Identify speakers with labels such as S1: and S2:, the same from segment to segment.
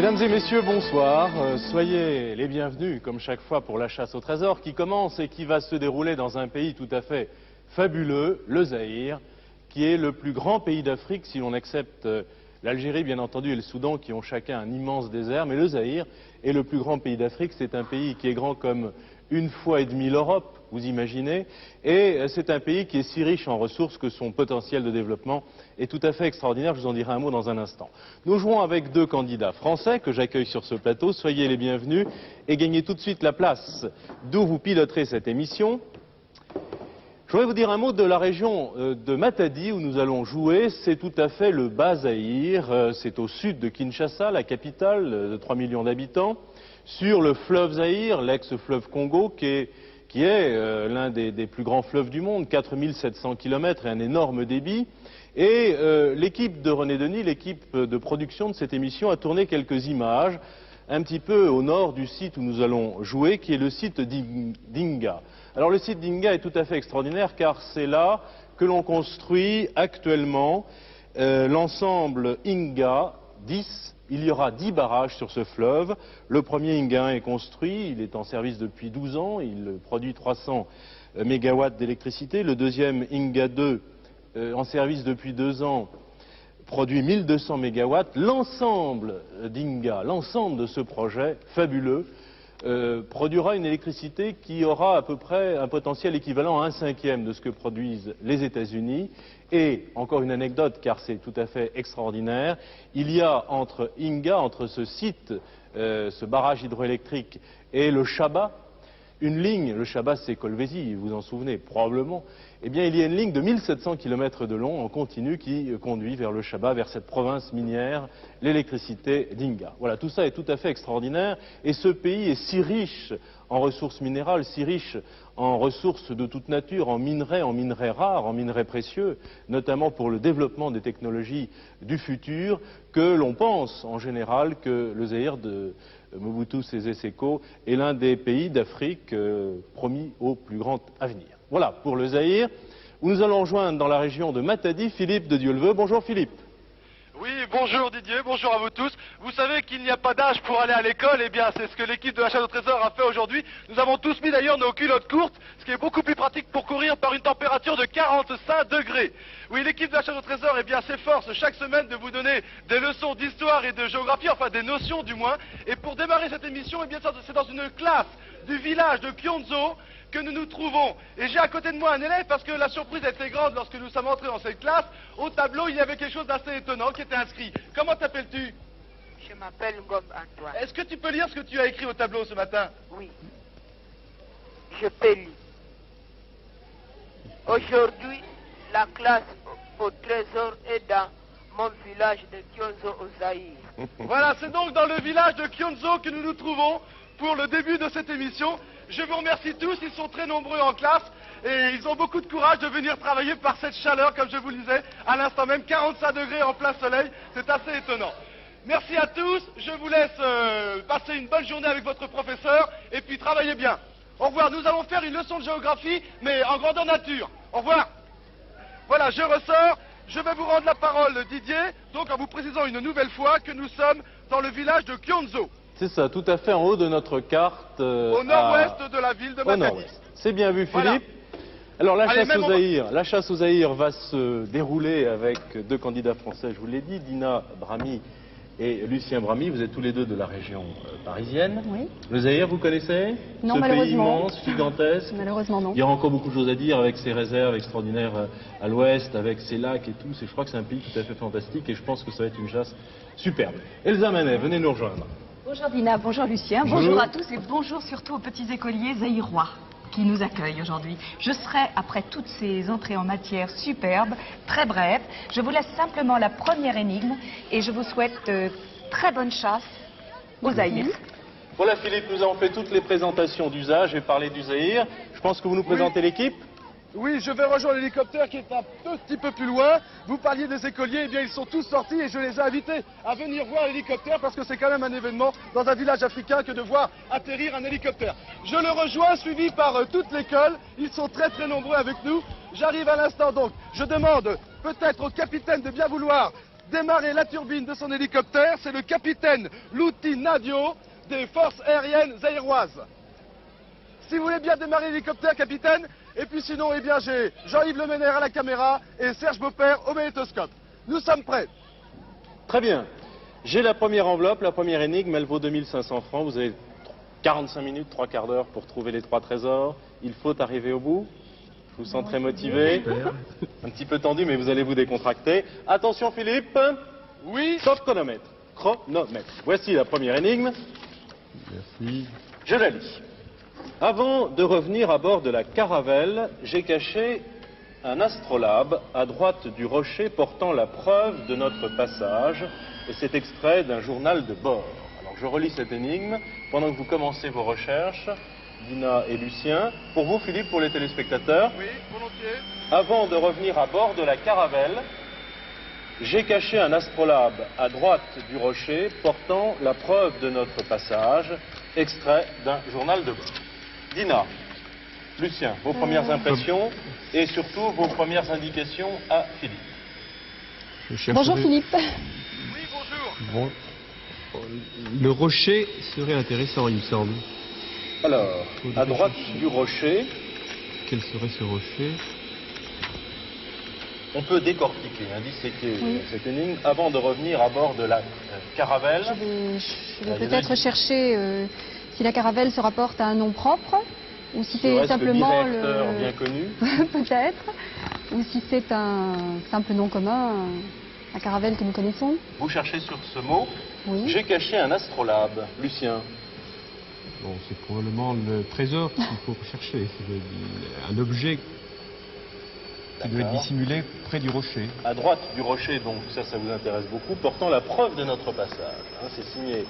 S1: Mesdames et messieurs, bonsoir. Soyez les bienvenus, comme chaque fois, pour la chasse au trésor qui commence et qui va se dérouler dans un pays tout à fait fabuleux, le Zaïre, qui est le plus grand pays d'Afrique, si l'on accepte l'Algérie, bien entendu, et le Soudan, qui ont chacun un immense désert. Mais le Zaïre est le plus grand pays d'Afrique. C'est un pays qui est grand comme une fois et demie l'Europe, vous imaginez, et c'est un pays qui est si riche en ressources que son potentiel de développement est tout à fait extraordinaire. Je vous en dirai un mot dans un instant. Nous jouons avec deux candidats français que j'accueille sur ce plateau. Soyez les bienvenus et gagnez tout de suite la place d'où vous piloterez cette émission. Je voudrais vous dire un mot de la région de Matadi où nous allons jouer. C'est tout à fait le Bas-Zaïre. C'est au sud de Kinshasa, la capitale de 3 millions d'habitants, sur le fleuve Zaïre, l'ex-fleuve Congo, qui est l'un des plus grands fleuves du monde, 4700 km et un énorme débit. Et l'équipe de René Denis, l'équipe de production de cette émission, a tourné quelques images un petit peu au nord du site où nous allons jouer, qui est le site d'Inga. Alors le site d'Inga est tout à fait extraordinaire car c'est là que l'on construit actuellement l'ensemble Inga 10. Il y aura 10 barrages sur ce fleuve. Le premier Inga 1 est construit, il est en service depuis 12 ans, il produit 300 mégawatts d'électricité. Le deuxième Inga 2, en service depuis 2 ans, produit 1200 mégawatts. L'ensemble d'Inga, l'ensemble de ce projet fabuleux, produira une électricité qui aura à peu près un potentiel équivalent à 1/5 de ce que produisent les États-Unis. Et, encore une anecdote, car c'est tout à fait extraordinaire, il y a entre Inga, entre ce site, ce barrage hydroélectrique et le Chaba, une ligne, le Chaba c'est Kolwezi, vous vous en souvenez probablement, eh bien il y a une ligne de 1700 km de long en continu qui conduit vers le Chaba, vers cette province minière, l'électricité d'Inga. Voilà, tout ça est tout à fait extraordinaire et ce pays est si riche en ressources minérales, si riche en ressources de toute nature, en minerais rares, en minerais précieux, notamment pour le développement des technologies du futur, que l'on pense en général que le Zaïre de Mobutu Sese Seko est l'un des pays d'Afrique promis au plus grand avenir. Voilà pour le Zaïre, où nous allons rejoindre dans la région de Matadi Philippe de Dieuleveux. Bonjour Philippe.
S2: Oui, bonjour Didier, bonjour à vous tous. Vous savez qu'il n'y a pas d'âge pour aller à l'école, eh bien c'est ce que l'équipe de la chasse au trésor a fait aujourd'hui. Nous avons tous mis d'ailleurs nos culottes courtes, ce qui est beaucoup plus pratique pour courir par une température de 45 degrés. Oui, l'équipe de la chasse au trésor, eh bien s'efforce chaque semaine de vous donner des leçons d'histoire et de géographie, enfin des notions du moins. Et pour démarrer cette émission, eh bien c'est dans une classe du village de Kyonzo que nous nous trouvons. Et j'ai à côté de moi un élève parce que la surprise était grande lorsque nous sommes entrés dans cette classe. Au tableau, il y avait quelque chose d'assez étonnant qui était inscrit. Comment t'appelles-tu?
S3: Je m'appelle Ngom Antoine.
S2: Est-ce que tu peux lire ce que tu as écrit au tableau ce matin?
S3: Oui. Je peux lire. Aujourd'hui, la classe au trésor est dans mon village de Kyonzo au Zaïre.
S2: Voilà, c'est donc dans le village de Kyonzo que nous nous trouvons pour le début de cette émission. Je vous remercie tous, ils sont très nombreux en classe et ils ont beaucoup de courage de venir travailler par cette chaleur, comme je vous le disais, à l'instant même, 45 degrés en plein soleil, c'est assez étonnant. Merci à tous, je vous laisse passer une bonne journée avec votre professeur et puis travaillez bien. Au revoir, nous allons faire une leçon de géographie, mais en grandeur nature. Au revoir. Voilà, je ressors, je vais vous rendre la parole Didier, donc en vous précisant une nouvelle fois que nous sommes dans le village de Kyonzo.
S1: C'est ça, tout à fait en haut de notre carte.
S2: Au nord-ouest de la ville de Matadi.
S1: C'est bien vu, Philippe.
S2: Voilà.
S1: Alors la chasse au Zaïre va se dérouler avec deux candidats français, je vous l'ai dit, Dina Brahmi et Lucien Brahmi. Vous êtes tous les deux de la région parisienne.
S4: Oui.
S1: Le Zaïre, vous connaissez?
S4: Non,
S1: ce
S4: malheureusement.
S1: pays immense, gigantesque.
S4: Malheureusement, non.
S1: Il y aura encore beaucoup de choses à dire avec ses réserves extraordinaires à l'ouest, avec ses lacs et tout. Je crois que c'est un pays tout à fait fantastique et je pense que ça va être une chasse superbe. Elsa Manet, venez nous rejoindre.
S4: Bonjour Dina, bonjour Lucien, bonjour à tous et bonjour surtout aux petits écoliers zaïrois qui nous accueillent aujourd'hui. Je serai, après toutes ces entrées en matière superbes, très brève. Je vous laisse simplement la première énigme et je vous souhaite très bonne chasse au Zaïre.
S1: Voilà Philippe, nous avons fait toutes les présentations d'usage et parlé du Zaïre. Je pense que vous nous présentez l'équipe.
S2: Oui, je vais rejoindre l'hélicoptère qui est un petit peu plus loin. Vous parliez des écoliers, eh bien ils sont tous sortis et je les ai invités à venir voir l'hélicoptère parce que c'est quand même un événement dans un village africain que de voir atterrir un hélicoptère. Je le rejoins, suivi par toute l'école. Ils sont très nombreux avec nous. J'arrive à l'instant donc. Je demande peut-être au capitaine de bien vouloir démarrer la turbine de son hélicoptère. C'est le capitaine Louti Nadio des forces aériennes zaïroises. Si vous voulez bien démarrer l'hélicoptère, capitaine, et puis sinon, eh bien, j'ai Jean-Yves Leménaire à la caméra et Serge Beaupère au magnétoscope. Nous sommes prêts.
S1: Très bien. J'ai la première enveloppe, la première énigme, elle vaut 2500 francs. Vous avez 45 minutes, 3 quarts d'heure pour trouver les 3 trésors. Il faut arriver au bout. Je vous sens très motivé. Un petit peu tendu, mais vous allez vous décontracter. Attention Philippe.
S2: Oui.
S1: Top chronomètre. Chronomètre. Voici la première énigme.
S5: Merci.
S1: Je la lis. Avant de revenir à bord de la Caravelle, j'ai caché un astrolabe à droite du rocher portant la preuve de notre passage. Et c'est extrait d'un journal de bord. Alors je relis cette énigme pendant que vous commencez vos recherches, Dina et Lucien. Pour vous Philippe, pour les téléspectateurs.
S2: Oui, volontiers.
S1: Avant de revenir à bord de la Caravelle, j'ai caché un astrolabe à droite du rocher portant la preuve de notre passage, extrait d'un journal de bord. Dina, Lucien, vos premières impressions et surtout vos premières indications à Philippe.
S6: Bonjour Philippe.
S2: Oui, bonjour.
S5: Bon, le rocher serait intéressant, il me semble.
S1: Alors, à droite du rocher,
S5: Quel serait ce rocher?
S1: on peut décortiquer, disséquer cette énigme avant de revenir à bord de la Caravelle.
S6: Je vais peut-être chercher si la Caravelle se rapporte à un nom propre, ou si c'est simplement
S1: le directeur bien connu.
S6: peut-être, ou si c'est un simple nom commun, la Caravelle que nous connaissons.
S1: Vous cherchez sur ce mot.
S6: Oui.
S1: J'ai caché un astrolabe. Lucien.
S5: Bon, c'est probablement le trésor qu'il faut rechercher. C'est un objet qui doit être
S1: D'accord.
S5: dissimulé près du rocher.
S1: À droite du rocher, donc ça vous intéresse beaucoup, portant la preuve de notre passage. C'est signé,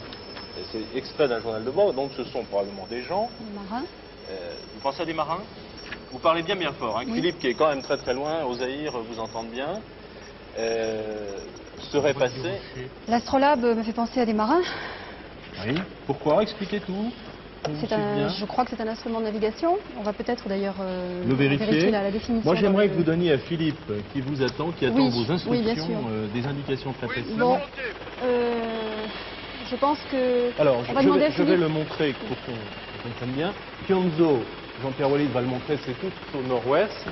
S1: c'est extrait d'un journal de bord, donc ce sont probablement des gens.
S6: Les marins.
S1: Vous pensez à des marins? Vous parlez bien fort.
S6: Oui.
S1: Philippe, qui est quand même très très loin, au Zaïre, vous entende bien. Serait passé.
S6: L'astrolabe me fait penser à des marins.
S1: Oui. Pourquoi? Expliquez tout.
S6: Je crois que c'est un instrument de navigation. On va peut-être d'ailleurs
S1: Le vérifier.
S6: la définition.
S1: Moi, j'aimerais
S6: dans
S1: que vous donniez à Philippe, qui vous attend, qui attend
S6: Oui,
S1: vos instructions,
S6: oui, bien sûr.
S1: des indications très
S2: Oui,
S1: précises.
S6: Bon.
S2: volontiers.
S6: Je pense que...
S1: Alors,
S6: on va demander à
S1: je vais
S6: Philippe.
S1: le montrer pour qu'on comprenne bien. Kyonzo, Jean-Pierre Wallis va le montrer, c'est tout au nord-ouest.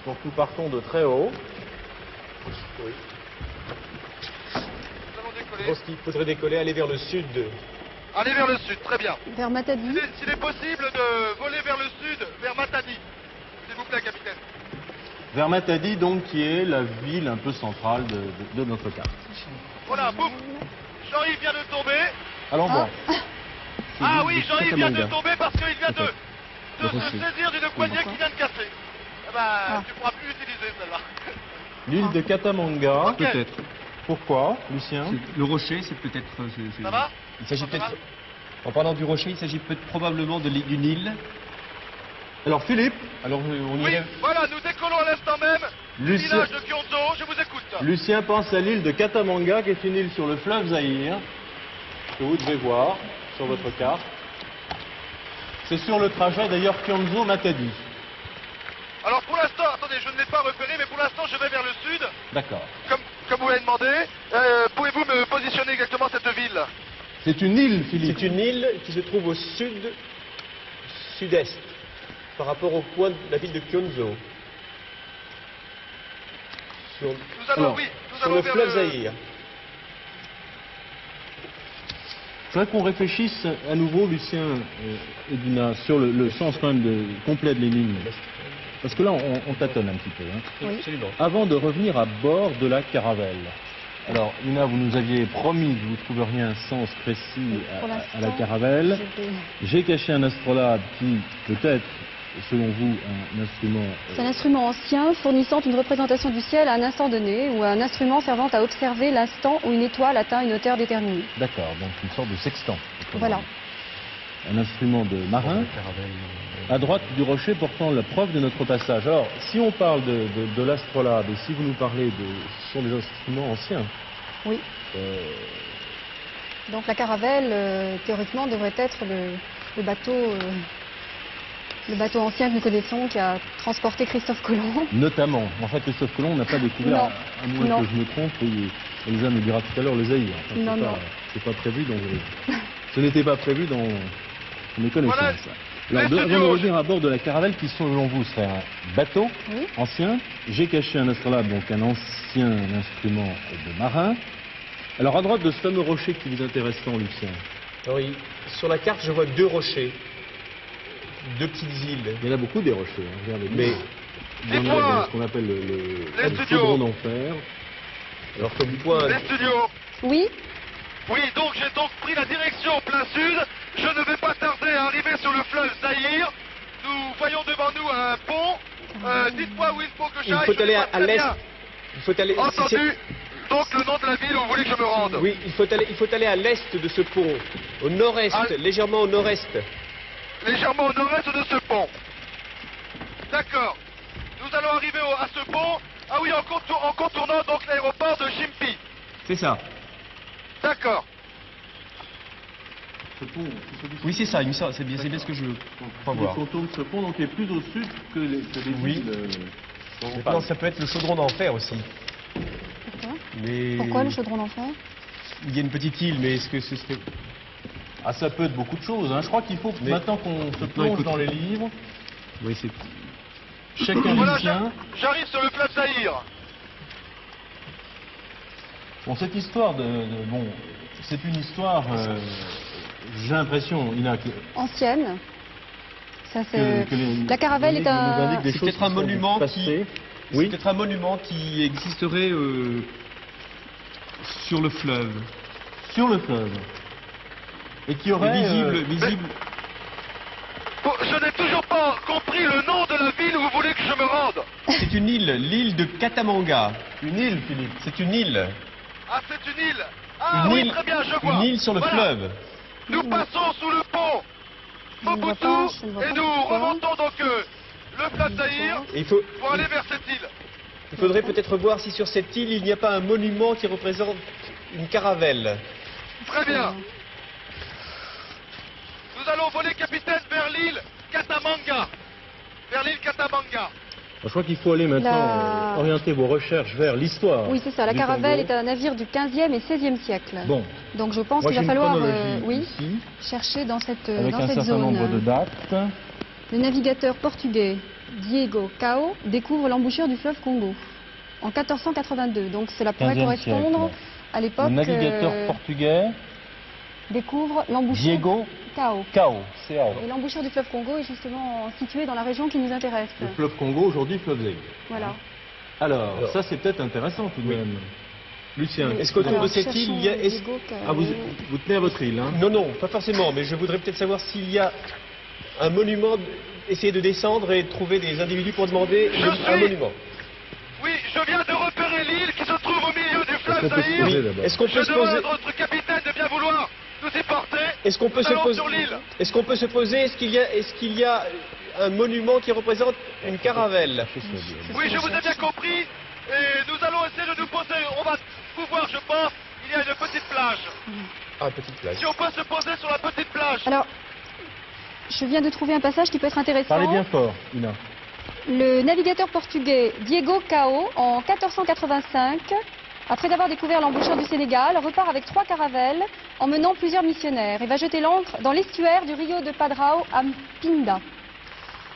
S1: Donc nous partons de très haut.
S2: Nous allons
S5: Je
S2: décoller.
S5: pense qu'il faudrait décoller, aller vers le sud.
S2: Allez vers le sud, très bien.
S6: Vers Matadi.
S2: S'il est possible de voler vers le sud, vers Matadi. S'il vous plaît, capitaine.
S1: Vers Matadi, donc, qui est la ville un peu centrale de notre carte.
S2: Voilà, boum. Jean-Yves vient de tomber.
S1: Alors bon.
S2: Ah oui, Jean-Yves vient de
S1: Katamanga.
S2: tomber parce qu'il vient de
S1: Le
S2: se
S1: rocher.
S2: saisir d'une poignée qui vient de casser. Eh ben, tu pourras plus utiliser celle-là.
S1: L'île de Katamanga.
S2: Ok.
S5: Peut-être.
S1: Pourquoi, Lucien?
S5: Le rocher, c'est peut-être...
S2: Ça va?
S5: Il s'agit
S2: Ça va
S5: peut-être... En parlant du rocher, il s'agit probablement d'une île.
S1: Alors Philippe, alors on
S2: Oui,
S1: irait.
S2: voilà, nous décollons à l'instant même du
S1: Lucien-
S2: village de Kyonzo. Je vous écoute.
S1: Lucien pense à l'île de Katamanga, qui est une île sur le fleuve Zaïre, que vous devez voir sur votre carte. C'est sur le trajet d'ailleurs Kyonzo-Matadi.
S2: Alors pour l'instant, attendez, je ne l'ai pas repéré, mais pour l'instant, je vais vers le sud.
S1: D'accord.
S2: Comme vous l'avez demandé, pouvez-vous me positionner exactement cette ville?
S1: C'est une île, Philippe.
S5: C'est une île qui se trouve au sud-est, par rapport au point de la ville de Kyonzo. Sur,
S2: Nous allons,
S1: Alors,
S2: oui, nous
S5: sur
S2: allons
S5: le
S2: vers
S5: fleuve Zaïre.
S1: Je voudrais qu'on réfléchisse à nouveau, Lucien et Dina, sur le sens quand même complet de l'énigme. Parce que là, on tâtonne un petit peu.
S6: Oui.
S5: Absolument.
S1: Avant de revenir à bord de la Caravelle. Alors, Dina, vous nous aviez promis que vous trouveriez un sens précis
S6: Pour
S1: à la
S6: l'instant,
S1: Caravelle.
S6: je vais-
S1: J'ai caché un astrolabe qui, peut-être, selon vous, un instrument...
S6: C'est un instrument ancien fournissant une représentation du ciel à un instant donné ou un instrument servant à observer l'instant où une étoile atteint une hauteur déterminée.
S1: D'accord, donc une sorte de sextant.
S6: Voilà.
S1: Un instrument de marin, à droite du rocher portant la preuve de notre passage. Alors, si on parle de l'astrolabe, et si vous nous parlez ce sont des instruments anciens,
S6: Oui. Donc la Caravelle, théoriquement, devrait être le bateau Le bateau ancien que nous connaissons qui a transporté Christophe Colomb.
S1: Notamment. En fait, Christophe Colomb n'a pas découvert,
S6: Non.
S1: à moins
S6: Non.
S1: que je me trompe, et Elsa me dira tout à l'heure, le Zaïre. Enfin,
S6: Non, non.
S1: c'est pas prévu dans... Ce n'était pas prévu dans mes connaissances.
S2: Voilà.
S1: Alors,
S2: Les
S1: avant de
S2: studios.
S1: revenir à bord de la caravelle, qui selon vous serait un bateau
S6: Oui.
S1: ancien, j'ai caché un astrolabe, donc un ancien instrument de marin. Alors, à droite de ce fameux rocher qui vous intéresse tant, Lucien,
S5: Oui, sur la carte, je vois 2 rochers. 2 petites îles.
S1: il y en a beaucoup des rochers, hein, regardez.
S5: Mais
S1: il y en
S2: Dites-moi.
S1: a dans ce qu'on appelle le
S2: studios.
S1: chaudron d'enfer.
S5: alors comme point,
S2: Les studios.
S6: Oui,
S2: Oui, donc j'ai donc pris la direction plein sud. Je ne vais pas tarder à arriver sur le fleuve Zaïre. Nous voyons devant nous un pont. Dites-moi où il faut que
S5: il
S2: j'aille.
S5: faut
S2: je
S5: aller
S2: vois
S5: à
S2: très
S5: l'est.
S2: bien.
S5: Il faut aller.
S2: Entendu. Donc le nom de la ville où vous voulez que je me rende.
S5: Oui, il faut aller à l'est de ce pont, au nord-est,
S2: Ah.
S5: légèrement au nord-est.
S2: Légèrement au nord-est de ce pont. D'accord. Nous allons arriver à ce pont. Ah oui, en contournant donc l'aéroport de Chimpi.
S5: C'est ça.
S2: D'accord.
S5: Oui, c'est ça. C'est bien ce que je crois voir.
S1: Il contourne ce pont, donc est plus au sud que les
S5: Oui.
S1: villes dont on
S5: Maintenant,
S1: parle.
S5: ça peut être le chaudron d'enfer aussi.
S6: pourquoi
S5: Mais
S6: Pourquoi le chaudron d'enfer?
S5: il y a une petite île, mais est-ce que ce serait...
S1: Ah, ça peut être beaucoup de choses. Hein. Je crois qu'il faut,
S5: Mais-
S1: maintenant qu'on se plonge
S5: écoute.
S1: dans les livres,
S5: Oui, c'est...
S1: chacun
S2: Voilà,
S1: y tient.
S2: j'arrive sur le fleuve Zaïre.
S1: Bon, cette histoire bon, c'est une histoire, j'ai l'impression, Ina,
S6: Ancienne. Ça, c'est...
S1: que les-
S6: La caravelle
S1: les
S6: est
S1: livres nous
S6: un...
S1: indiquent des
S5: C'est
S1: choses
S5: peut-être un
S1: qui sont du
S5: monument
S1: passé.
S5: C'est
S1: Oui,
S5: peut-être un monument qui existerait sur le fleuve.
S1: sur le fleuve. Et qui aurait...
S5: Visible.
S2: Bon, je n'ai toujours pas compris le nom de la ville où vous voulez que je me rende.
S5: C'est une île, l'île de Katamanga.
S1: une île, Philippe.
S5: C'est une île.
S2: Ah, c'est une île. Ah
S5: Une
S2: oui,
S5: île-
S2: très bien, je vois.
S5: Une île sur le
S2: Voilà.
S5: fleuve.
S2: Nous passons sous le pont
S6: Je ne vois pas, je ne vois
S2: et
S6: pas
S2: nous
S6: pourquoi.
S2: remontons donc le fleuve Zaïre
S5: Et
S2: pour aller vers cette île.
S5: il faudrait peut-être voir si sur cette île, il n'y a pas un monument qui représente une caravelle.
S2: Très bien. Nous allons voler, capitaine, vers l'île Katamanga. Vers l'île Katamanga.
S1: Je crois qu'il faut aller maintenant orienter vos recherches vers l'histoire.
S6: Oui, c'est ça. La
S1: du
S6: caravelle
S1: Congo.
S6: est un navire du 15e et 16e siècle.
S1: Bon,
S6: Donc je pense
S1: moi
S6: qu'il
S1: j'ai
S6: va
S1: une
S6: falloir
S1: chronologie
S6: oui,
S1: ici,
S6: chercher dans cette,
S1: avec
S6: dans
S1: un
S6: cette
S1: certain
S6: zone.
S1: nombre de dates.
S6: Le navigateur portugais Diego Cao découvre l'embouchure du fleuve Congo en 1482. Donc cela pourrait
S1: 15e
S6: correspondre
S1: siècle.
S6: à l'époque.
S1: Le navigateur portugais,
S6: découvre l'embouchure
S1: Diego
S6: Cao.
S1: Cao, C.A.O.
S6: Et l'embouchure du fleuve Congo est justement située dans la région qui nous intéresse.
S1: Le fleuve Congo, aujourd'hui fleuve Zaïre.
S6: Voilà.
S1: Alors, ça c'est peut-être intéressant tout de même. Lucien,
S5: Est-ce qu'autour
S6: Alors,
S5: de cette île, il y a...
S6: cherchons Diego Cao.
S1: ah, vous tenez à votre île, hein?
S5: Non, non, pas forcément, mais je voudrais peut-être savoir s'il y a un monument, essayer de descendre et de trouver des individus pour demander un monument.
S2: Oui, je viens de repérer l'île qui se trouve au milieu du
S1: Est-ce
S2: fleuve
S1: qu'on peut se
S2: Zaïre.
S1: poser d'abord?
S5: Est-ce qu'on
S2: Je
S5: peut se
S2: demande
S5: poser...
S2: à notre capitaine de bien vouloir nous y porter.
S5: Est-ce qu'on peut
S2: Nous
S5: se
S2: allons
S5: poser...
S2: sur l'île.
S5: Est-ce qu'on peut se poser... Est-ce qu'il y a un monument qui représente une caravelle?
S2: Oui, je vous ai bien compris. Et nous allons essayer de nous poser. On va pouvoir, je pense, il y a une petite plage.
S5: Ah, petite plage.
S2: Si on peut se poser sur la petite plage.
S6: Alors, je viens de trouver un passage qui peut être intéressant.
S1: Parlez bien fort, Ina.
S6: Le navigateur portugais Diego Cao, en 1485, après avoir découvert l'embouchure du Sénégal, repart avec 3 caravelles, emmenant plusieurs missionnaires, et va jeter l'ancre dans l'estuaire du Rio de Padrao à Mpinda.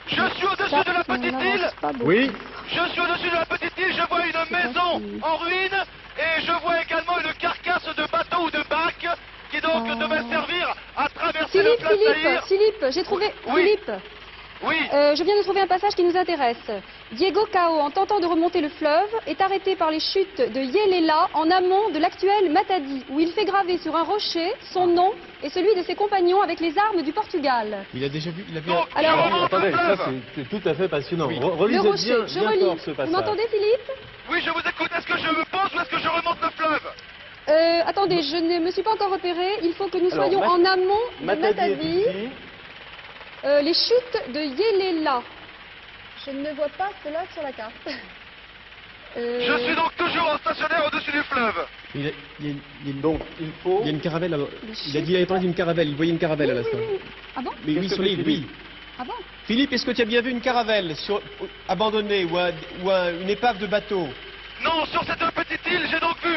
S2: Je suis au-dessus
S6: Ça,
S2: de la
S6: ça
S2: petite
S6: n'avance
S2: île.
S6: pas beaucoup.
S1: Oui,
S2: Je suis au-dessus de la petite île. Je vois une maison en ruine. Et je vois également une carcasse de bateau ou de bac qui donc
S6: Oh.
S2: devait servir à traverser le fleuve Zaïre.
S6: Philippe, j'ai trouvé...
S2: Oui.
S6: Philippe,
S2: Oui.
S6: je viens de trouver un passage qui nous intéresse. Diego Cao, en tentant de remonter le fleuve, est arrêté par les chutes de Yelela en amont de l'actuel Matadi, où il fait graver sur un rocher son nom et celui de ses compagnons avec les armes du Portugal.
S5: Il a déjà vu... Il a vu
S2: Donc,
S6: Alors-
S2: je remonte
S1: attendez,
S2: le
S1: ça
S2: fleuve.
S1: c'est tout à fait passionnant.
S5: Oui.
S6: Le
S1: Relisez
S6: rocher,
S1: bien,
S6: je
S1: bien
S6: relis.
S1: fort ce
S6: Vous
S1: passage.
S6: m'entendez, Philippe?
S2: Oui, je vous écoute. Est-ce que je me pose ou est-ce que je remonte le fleuve?
S6: Attendez, je ne me suis pas encore repéré. Il faut que nous
S1: Alors,
S6: soyons en amont de
S1: Matadi est
S6: Matadi.
S1: ici.
S6: Les chutes de Yelela. Je ne vois pas cela sur la carte.
S2: Je suis donc toujours stationnaire au-dessus du fleuve.
S5: Il y a une...
S1: Donc, il faut...
S5: une caravelle.
S6: Les
S5: Il a dit, il avait parlé d'une caravelle. Il voyait une caravelle à
S6: Oui,
S5: l'instant.
S6: oui, oui. Ah bon?
S5: Mais oui,
S1: Qu'est-ce
S5: sur
S1: que
S5: l'île,
S1: vous
S5: oui.
S6: Ah bon?
S5: Philippe, est-ce que tu as bien vu une caravelle abandonnée ou une épave de bateau?
S2: Non, sur cette petite île, j'ai donc vu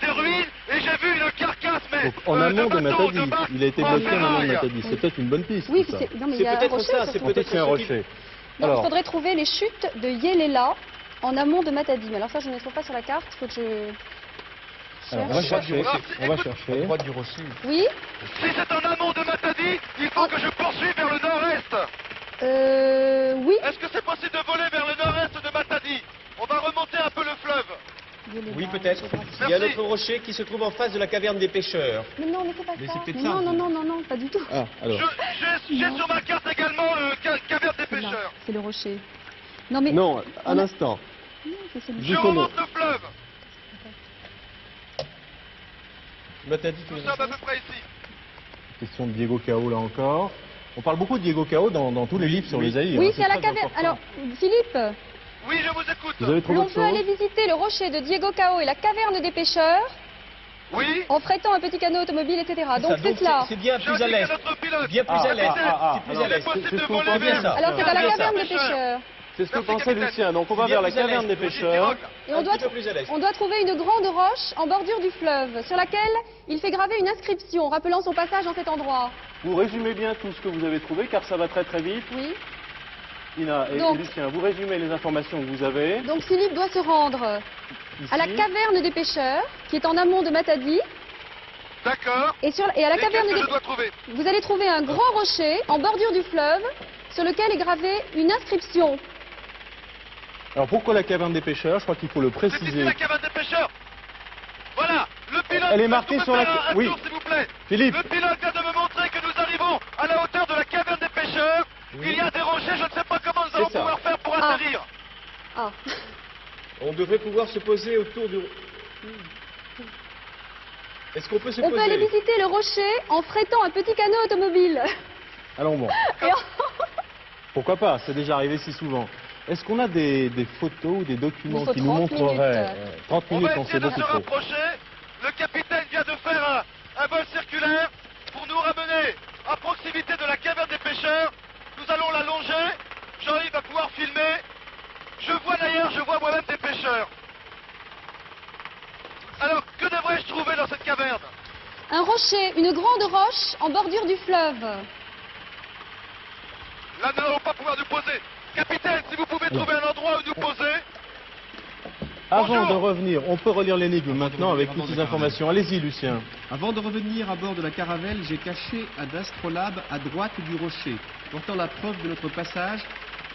S2: des ruines et j'ai vu une carcasse, mais
S1: Donc, en amont de
S2: bateau,
S1: Matadi.
S2: barque
S1: Il a été
S2: en
S1: bloqué en amont de
S2: ferraille.
S1: Matadi. C'est peut-être une bonne piste.
S6: Oui,
S1: ça.
S6: non, mais il
S5: C'est
S6: y a un
S5: peut-être
S6: rocher,
S5: ça, c'est
S6: surtout.
S5: peut-être
S1: C'est un rocher.
S6: Non,
S1: Alors,
S6: il faudrait trouver les chutes de Yelela en amont de Matadi. Mais alors ça, je ne les trouve pas sur la carte. Il faut que je
S1: alors, on va
S6: cherche.
S1: chercher. On va
S5: À
S1: chercher.
S5: droite du rocher.
S6: Oui?
S2: Si c'est en amont de Matadi, il faut que je poursuive vers le nord-est.
S6: Oui.
S2: Est-ce que c'est possible de voler vers le nord-est de Matadi? On va remonter un peu le fleuve.
S6: Yelela,
S5: Oui, peut-être.
S6: je vois.
S5: Il y a un
S2: Merci.
S5: autre rocher qui se trouve en face de la caverne des pêcheurs.
S6: Mais non, mais c'est pas
S5: Mais
S6: ça.
S5: c'est peut-être
S6: Mais
S5: ça,
S6: non,
S5: en
S6: non,
S5: fait.
S6: non, non, non, pas du tout.
S1: Ah, alors.
S2: J'ai sur ma carte également le caverne des
S6: C'est là,
S2: pêcheurs.
S6: c'est le rocher. Non, mais...
S1: Non, un
S6: on a-
S1: instant.
S6: Non, c'est celui-là.
S2: Je
S1: Vous connaissez.
S2: remonte le fleuve.
S5: Matadi, tu
S2: Nous
S5: es
S2: sommes à peu près ici.
S1: Question de Diego Cao là encore. On parle beaucoup de Diego Cao dans tous les livres sur les Zaïre.
S6: Oui,
S1: hein,
S6: c'est à la
S1: très
S6: caverne.
S1: important.
S6: Alors, Philippe,
S2: Oui, je vous écoute.
S1: Vous avez trouvé
S6: l'on
S1: autre
S6: peut aller
S1: chose?
S6: visiter le rocher de Diego Cao et la caverne des pêcheurs
S2: Oui.
S6: en frétant un petit canot automobile, etc. Donc c'est cela.
S5: C'est bien
S2: Je
S5: plus à
S2: dis à
S5: l'est.
S2: notre pilote.
S5: Bien plus
S1: Ah,
S5: à l'est.
S1: ah,
S5: C'est plus
S1: alors,
S5: à l'est.
S2: c'est possible
S1: c'est
S2: de
S1: ce qu'on
S2: voler
S1: pensait,
S2: vers
S5: ça.
S6: Alors c'est à la
S5: bien ça.
S6: caverne des pêcheurs.
S1: C'est ce que
S2: Merci,
S1: pensait
S2: capitaine.
S1: Lucien. Donc on va
S5: Bien
S1: vers la
S5: plus à
S1: caverne des
S5: l'est.
S1: pêcheurs.
S6: Et
S5: Un petit peu plus à l'est.
S6: on doit trouver une grande roche en bordure du fleuve sur laquelle il fait graver une inscription rappelant son passage dans cet endroit.
S1: Vous résumez bien tout ce que vous avez trouvé car ça va très très vite.
S6: Oui.
S1: Ina et
S6: Donc-
S1: Lucien, vous résumez les informations que vous avez.
S6: Donc Philippe doit se rendre
S1: Ici.
S6: à la caverne des pêcheurs qui est en amont de Matadi.
S2: D'accord.
S6: Et à la
S2: Et
S6: caverne
S2: qu'est-ce que
S6: des
S2: je dois trouver?
S6: vous allez trouver un grand rocher en bordure du fleuve sur lequel est gravée une inscription.
S1: Alors pourquoi la caverne des pêcheurs? Je crois qu'il faut le
S2: C'est ici
S1: préciser.
S2: la caverne des pêcheurs. Voilà, le pilote.
S1: Elle est
S2: est-ce
S1: marquée
S2: qu'on
S1: sur
S2: peut
S1: la-
S2: faire un
S1: oui.
S2: tour, s'il vous plaît.
S1: Philippe.
S2: Le pilote vient de me montrer que nous arrivons à la hauteur de la caverne des pêcheurs. Il y a des rochers, je ne sais pas comment nous allons
S1: ça.
S2: pouvoir faire pour
S6: Ah.
S2: atterrir.
S6: Ah.
S5: On devrait pouvoir se poser autour du... Est-ce qu'on peut se
S6: On peut aller
S5: poser?
S6: visiter le rocher en frétant un petit canot automobile.
S1: Allons bon.
S6: Et en-
S1: Pourquoi pas? C'est déjà arrivé si souvent. Est-ce qu'on a des photos ou des documents
S6: Il faut
S1: qui nous
S6: 30
S1: montreraient
S6: minutes.
S1: 30
S2: On
S1: minutes,
S2: va
S1: on
S2: essayer
S1: sait
S2: de
S1: beaucoup
S2: se
S1: trop.
S2: rapprocher. Le capitaine vient de faire un vol circulaire pour nous ramener à proximité de la caverne des pêcheurs. Nous allons la longer. Jean-Yves va pouvoir filmer. Je vois d'ailleurs, je vois moi-même des pêcheurs. Alors, que devrais-je trouver dans cette caverne?
S6: Un rocher, une grande roche en bordure du fleuve.
S2: Là, nous n'allons pas pouvoir nous poser. Capitaine, si vous pouvez trouver un endroit où nous poser.
S1: Avant
S2: Bonjour.
S1: de revenir, on peut relire l'énigme maintenant avec toutes
S5: Avant
S1: ces
S5: de
S1: informations. Allez-y, Lucien.
S5: Avant de revenir à bord de la caravelle, j'ai caché un astrolabe à droite du rocher, portant la preuve de notre passage,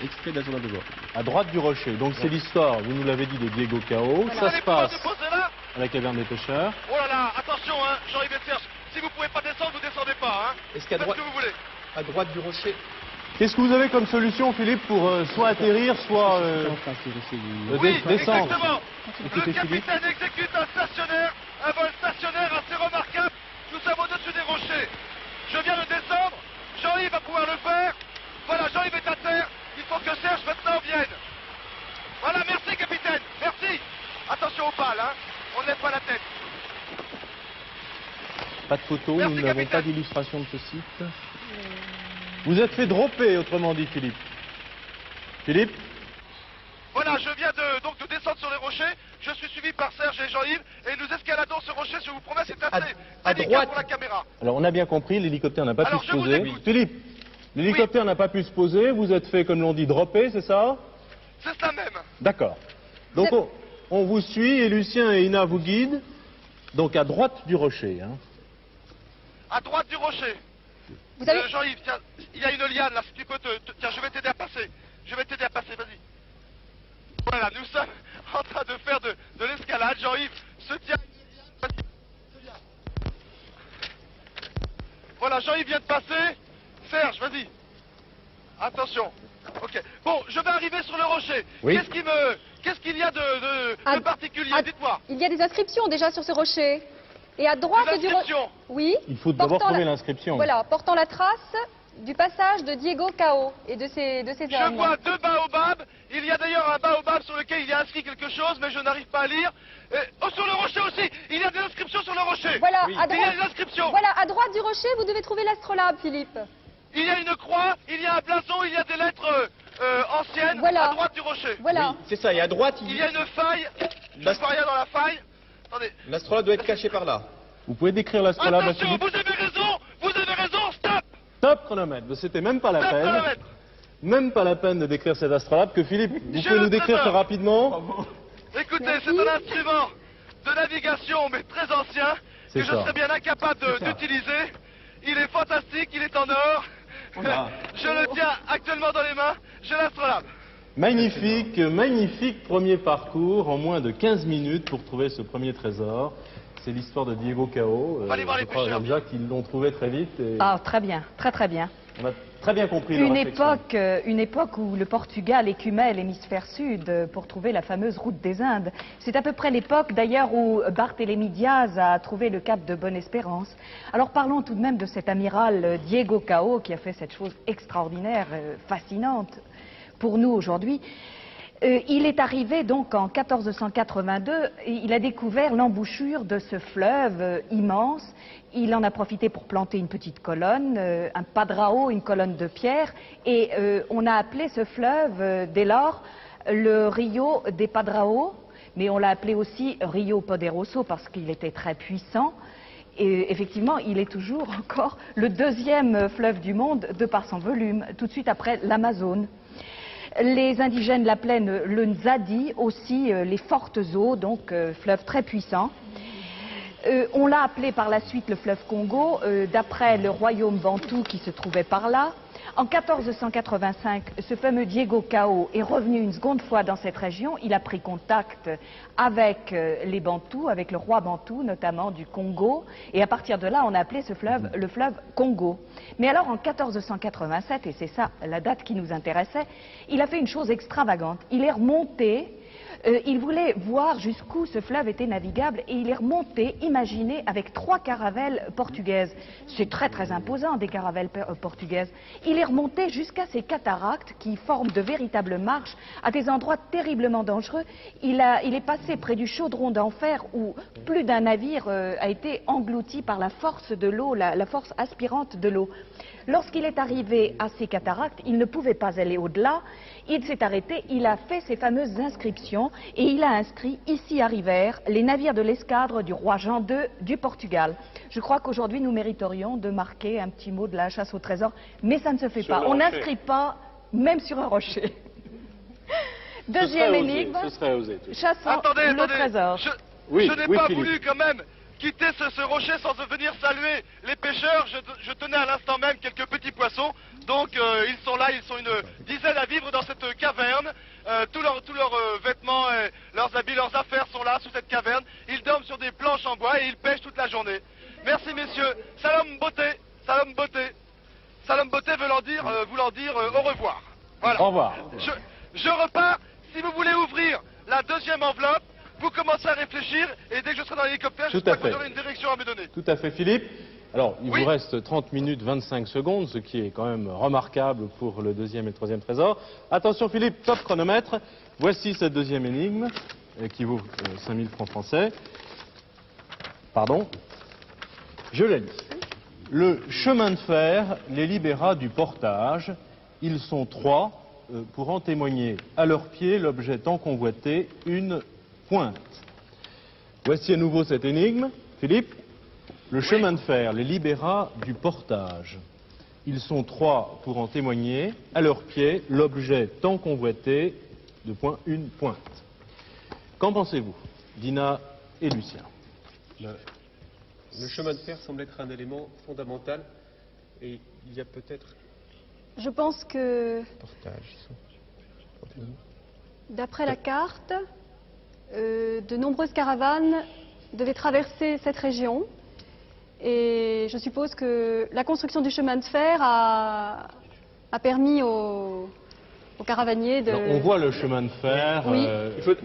S5: extrait d'un journal de bord.
S1: À droite du rocher. Donc c'est l'histoire, vous nous l'avez dit, de Diego Cao.
S2: Vous
S1: Ça
S2: allez
S1: se
S2: pouvoir
S1: passe
S2: nous poser là?
S1: à la caverne des pêcheurs.
S2: Oh là là, attention, hein, Jean-Yves et Serge. Si vous pouvez pas descendre, vous descendez pas, hein.
S5: Est-ce qu'à
S2: Faites
S5: droite,
S2: ce que vous voulez.
S5: à droite du rocher...
S1: Qu'est-ce que vous avez comme solution, Philippe, pour soit atterrir, soit
S2: Oui,
S1: descendre?
S2: exactement.
S1: Écoutez,
S2: Le capitaine exécute un stationnaire, un vol stationnaire assez remarquable. Nous sommes au-dessus des rochers. Je viens de descendre. Jean-Yves va pouvoir le faire. Voilà, Jean-Yves est à terre. Il faut que Serge maintenant vienne. Voilà, merci capitaine. Merci. Attention aux balles, hein. On ne lève pas la tête.
S1: Pas de photos,
S2: Merci,
S1: nous n'avons
S2: capitaine.
S1: pas d'illustration de ce site. Vous êtes fait dropper, autrement dit, Philippe. Philippe?
S2: Voilà, je viens donc de descendre sur les rochers. Je suis suivi par Serge et Jean-Yves et nous escaladons ce rocher. Je vous promets, c'est assez
S5: à
S2: délicat
S5: droite.
S2: pour la caméra.
S1: Alors on a bien compris, l'hélicoptère n'a pas
S2: Alors,
S1: pu se
S2: je vous
S1: poser.
S2: écoute.
S1: Philippe, l'hélicoptère n'a pas pu se poser, vous êtes fait, comme l'on dit, dropper, c'est ça?
S2: C'est ça même.
S1: D'accord. Donc on vous suit et Lucien et Ina vous guident. Donc à droite du rocher. Hein.
S2: À droite du rocher.
S6: Vous avez...
S2: Jean-Yves, tiens, il y a une liane là, si tu peux tiens, je vais t'aider à passer. Je vais t'aider à passer, vas-y. Voilà, nous sommes en train de faire de l'escalade. Jean-Yves se tient. Vas-y, se vient. Voilà, Jean-Yves vient de passer. Serge, vas-y. Attention. Ok. Bon, je vais arriver sur le rocher.
S1: Oui.
S2: Qu'est-ce qu'il y a de
S6: Ah,
S2: particulier?
S6: ah,
S2: Dites-moi.
S6: Il y a des inscriptions déjà sur ce rocher. Et à droite
S2: Des
S6: du rocher...
S2: inscriptions.
S6: Oui.
S1: Il faut d'abord
S6: portant
S1: trouver
S6: la-
S1: l'inscription.
S6: Voilà, portant la trace du passage de Diego Cao et de ses
S2: Je
S6: hommes.
S2: vois 2 baobabs. Il y a d'ailleurs un baobab sur lequel il y a inscrit quelque chose, mais je n'arrive pas à lire. Oh, sur le rocher aussi. Il y a des inscriptions sur le rocher.
S6: Voilà,
S5: Oui.
S6: à
S2: Il y a
S6: droite...
S2: des inscriptions.
S6: Voilà, à droite du rocher, vous devez trouver l'astrolabe, Philippe.
S2: il y a une croix, il y a un blason, il y a des lettres anciennes
S6: Voilà.
S2: à droite du rocher.
S6: Voilà.
S5: Oui, c'est ça, et à droite,
S2: Il y a une faille, je ne vois rien dans la faille. Attendez.
S5: l'astrolabe doit être caché par là.
S1: Vous pouvez décrire l'astrolabe à
S2: Attention,
S1: Philippe?
S2: vous avez raison, stop.
S1: Top chronomètre. C'était même pas la
S2: Stop
S1: peine.
S2: chronomètre.
S1: Même pas la peine de décrire cet astrolabe que Philippe. Vous
S2: Je
S1: pouvez
S2: le
S1: nous décrire
S2: prépare.
S1: ça rapidement?
S2: Écoutez,
S6: Merci.
S2: c'est un instrument de navigation, mais très ancien,
S1: C'est
S2: que je
S1: ça.
S2: serais bien incapable d'utiliser. Il est fantastique, il est en or. Je le tiens actuellement dans les mains, j'ai l'astrolabe.
S1: Magnifique, magnifique premier parcours en moins de 15 minutes pour trouver ce premier trésor. C'est l'histoire de Diego Cao.
S2: Allez voir les
S1: je crois
S2: pêcheurs.
S1: déjà qu'ils l'ont trouvé très vite. Et
S4: Ah, très bien, très très bien.
S1: on a très bien compris leur réflexion.
S4: Une époque où le Portugal écumait l'hémisphère sud pour trouver la fameuse route des Indes. C'est à peu près l'époque d'ailleurs où Barthélemy Diaz a trouvé le cap de Bonne-Espérance. Alors parlons tout de même de cet amiral Diego Cao qui a fait cette chose extraordinaire, fascinante pour nous aujourd'hui. Il est arrivé donc en 1482, et il a découvert l'embouchure de ce fleuve immense. Il en a profité pour planter une petite colonne, un padrao, une colonne de pierre, et on a appelé ce fleuve dès lors le Rio des Padraos, mais on l'a appelé aussi Rio Poderoso parce qu'il était très puissant. Et effectivement, il est toujours encore le deuxième fleuve du monde de par son volume, tout de suite après l'Amazone. Les indigènes l'appelaient le Nzadi, aussi les fortes eaux, donc fleuve très puissant. On l'a appelé par la suite le fleuve Congo, d'après le royaume bantou qui se trouvait par là. En 1485, ce fameux Diego Cao est revenu une seconde fois dans cette région. Il a pris contact avec les Bantous, avec le roi Bantou, notamment du Congo. Et à partir de là, on a appelé ce fleuve le fleuve Congo. Mais alors, en 1487, et c'est ça la date qui nous intéressait, il a fait une chose extravagante. Il est remonté. Il voulait voir jusqu'où ce fleuve était navigable et il est remonté, imaginez, avec 3 caravelles portugaises. C'est très très imposant, des caravelles portugaises. Il est remonté jusqu'à ces cataractes qui forment de véritables marches à des endroits terriblement dangereux. Il est passé près du chaudron d'enfer où plus d'un navire a été englouti par la force de l'eau, la force aspirante de l'eau. Lorsqu'il est arrivé à ces cataractes, il ne pouvait pas aller au-delà. Il s'est arrêté, il a fait ces fameuses inscriptions et il a inscrit ici arrivèrent les navires de l'escadre du roi Jean II du Portugal. Je crois qu'aujourd'hui nous mériterions de marquer un petit mot de la chasse au trésor, mais ça ne se fait
S1: Sur
S4: pas.
S1: le
S4: On
S1: rocher.
S4: n'inscrit pas même sur un rocher. Deuxième
S1: Ce serait osé,
S4: énigme,
S1: ce serait osé.
S4: chassons
S2: Attendez,
S4: le trésor.
S1: Oui,
S2: je n'ai
S1: oui,
S2: pas
S1: Philippe.
S2: voulu quand même quitter ce rocher sans venir saluer les pêcheurs. Je tenais à l'instant même quelques petits poissons. Donc ils sont là, ils sont une dizaine à vivre dans cette caverne. Tous leurs vêtements, leurs habits, leurs affaires sont là sous cette caverne. Ils dorment sur des planches en bois et ils pêchent toute la journée. Merci messieurs. Salam beauté, salam beauté. Salam beauté voulant dire au revoir. Voilà.
S1: Au revoir.
S2: Je repars. Si vous voulez ouvrir la deuxième enveloppe, vous commencez à réfléchir et dès que je serai dans l'hélicoptère,
S1: Tout à
S2: j'espère que
S1: fait.
S2: vous aurez une direction à me donner.
S1: Tout à fait, Philippe. Alors, il
S2: Oui.
S1: vous reste 30 minutes 25 secondes, ce qui est quand même remarquable pour le deuxième et le troisième trésor. Attention, Philippe, top chronomètre. Voici cette deuxième énigme, qui vaut 5000 francs français. Pardon. Je la lis. Le chemin de fer les libéra du portage. Ils sont 3 pour en témoigner. À leurs pieds, l'objet tant convoité, une pointe. Voici à nouveau cette énigme. Philippe. Le chemin de fer les libéra du portage. Ils sont 3 pour en témoigner. À leurs pieds, l'objet tant convoité, une pointe. Qu'en pensez-vous, Dina et Lucien?
S5: Le chemin de fer semble être un élément fondamental et il y a peut-être
S6: Je pense que,
S5: portage.
S6: d'après la carte, de nombreuses caravanes devaient traverser cette région. Et je suppose que la construction du chemin de fer a permis aux caravaniers de...
S1: Alors, on voit le chemin de fer.
S6: Oui.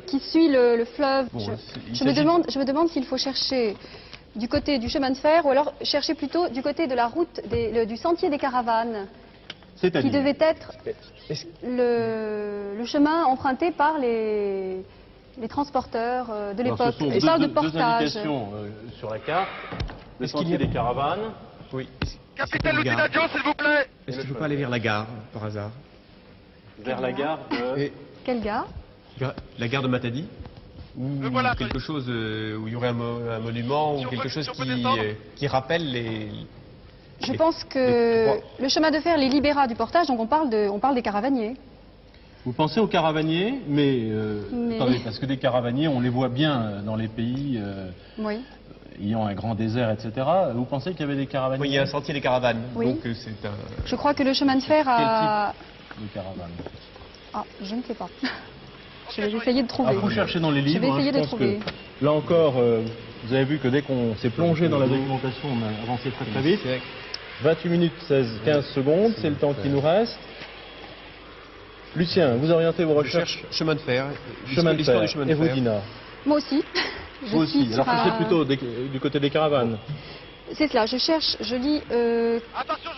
S6: qui suit le fleuve.
S1: Bon, il
S6: je me
S1: s'agit-
S6: demande s'il faut chercher du côté du chemin de fer ou alors chercher plutôt du côté de la route, du sentier des caravanes, qui
S1: C'est-à-dire
S6: devait être le chemin emprunté par les transporteurs de
S1: Alors,
S6: l'époque.
S1: ce sont
S6: Je parle de
S1: deux
S6: portage.
S1: indications sur la carte. Le
S5: Est-ce qu'il y
S1: sentier
S5: a-
S1: des caravanes.
S5: Oui.
S2: Capitaine
S5: C'est une gare.
S2: Lutinadion, s'il vous plaît.
S5: Est-ce que je peux pas aller vers la gare, par hasard?
S1: Vers la gare de...
S5: Et
S6: Quelle gare?
S5: la gare de Matadi? Ou
S2: voilà.
S5: quelque chose où il y aurait un monument
S2: Si
S5: ou
S2: on
S5: quelque
S2: peut-
S5: chose
S2: si on peut descendre.
S5: qui rappelle les...
S6: Je
S5: les-
S6: pense
S5: les
S6: que
S5: trois-
S6: le chemin de fer les libéra du portage, donc on parle des caravaniers.
S1: Vous pensez aux caravaniers, mais,
S6: Mais-
S1: attendez, parce que des caravaniers, on les voit bien dans les pays
S6: Oui.
S1: ayant un grand désert, etc. Vous pensez qu'il y avait des caravaniers?
S5: Oui, il y a un sentier des caravanes.
S6: Oui.
S5: Donc c'est un...
S6: Je crois que le chemin de fer a...
S1: de caravanes.
S6: Ah, je ne sais pas. Je vais essayer de trouver.
S1: Ah, vous cherchez dans les
S6: Je
S1: livres,
S6: vais essayer
S1: je
S6: de
S1: pense
S6: trouver.
S1: que là encore, vous avez vu que dès qu'on s'est plongé dans la documentation, on a avancé très très vite. 28 minutes 15 secondes, c'est le temps qui nous reste. Lucien, vous orientez vos
S5: Je
S1: recherches
S5: cherche chemin de fer.
S1: chemin de
S5: l'histoire
S1: fer.
S5: du chemin de
S1: Et vous,
S5: fer.
S1: Dina?
S6: Moi aussi. Je
S1: Vous
S6: suis
S1: aussi. Alors
S6: sur
S1: que c'est
S6: un-
S1: plutôt du côté des caravanes.
S6: C'est cela, je cherche, je lis
S2: Attention,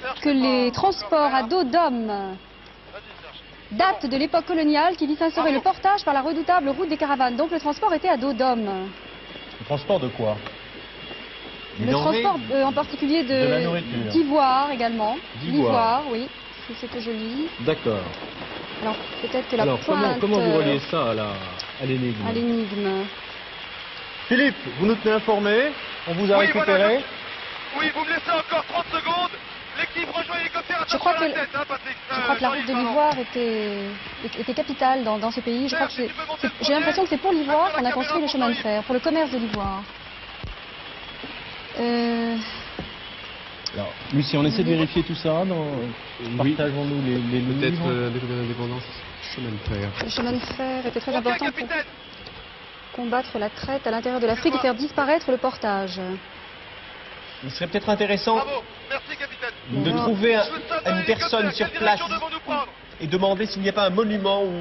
S2: Serge.
S6: que les transports à dos d'hommes
S2: Vas-y, Serge.
S6: datent de l'époque coloniale qui vit s'instaurer le portage par la redoutable route des caravanes. Donc le transport était à dos d'hommes.
S1: Le transport de quoi?
S6: Le transport en particulier
S1: De la nourriture.
S6: d'ivoire également.
S1: D'ivoire.
S6: Oui, c'est ce que je lis.
S1: D'accord.
S6: Alors peut-être que la
S1: Alors
S6: pointe
S1: comment vous reliez ça à l'énigme?
S6: à l'énigme.
S1: Philippe, vous nous tenez informés? On vous a
S2: Oui,
S1: récupéré?
S2: voilà, Oui, vous me laissez encore 30 secondes. L'équipe rejoint l'hélicoptère.
S6: Je crois
S2: Attention à
S6: que-
S2: la tête, hein, Patrick.
S6: Je crois que la route
S2: Jean-Yves,
S6: de
S2: pardon.
S6: l'ivoire était capitale dans ce pays. Je crois que j'ai l'impression que c'est pour l'ivoire qu'on a construit le chemin de fer, pour le commerce de l'ivoire.
S1: Alors, Lucie, on essaie de vérifier tout ça.
S5: Oui.
S1: Partageons-nous les
S5: Peut-être
S1: livres.
S5: de l'indépendance, chemin de fer.
S6: Le chemin de fer était très
S2: Ok,
S6: important pour
S2: capitaine.
S6: combattre la traite à l'intérieur de l'Afrique et faire disparaître le portage.
S5: Il serait peut-être intéressant
S2: Bravo. Merci, capitaine.
S5: de
S6: Non.
S5: trouver
S2: Je vous donne
S5: une
S2: l'hélicoptère.
S5: personne sur
S2: Quelle
S5: place
S2: direction devons-nous prendre?
S5: et demander s'il n'y a pas un monument où,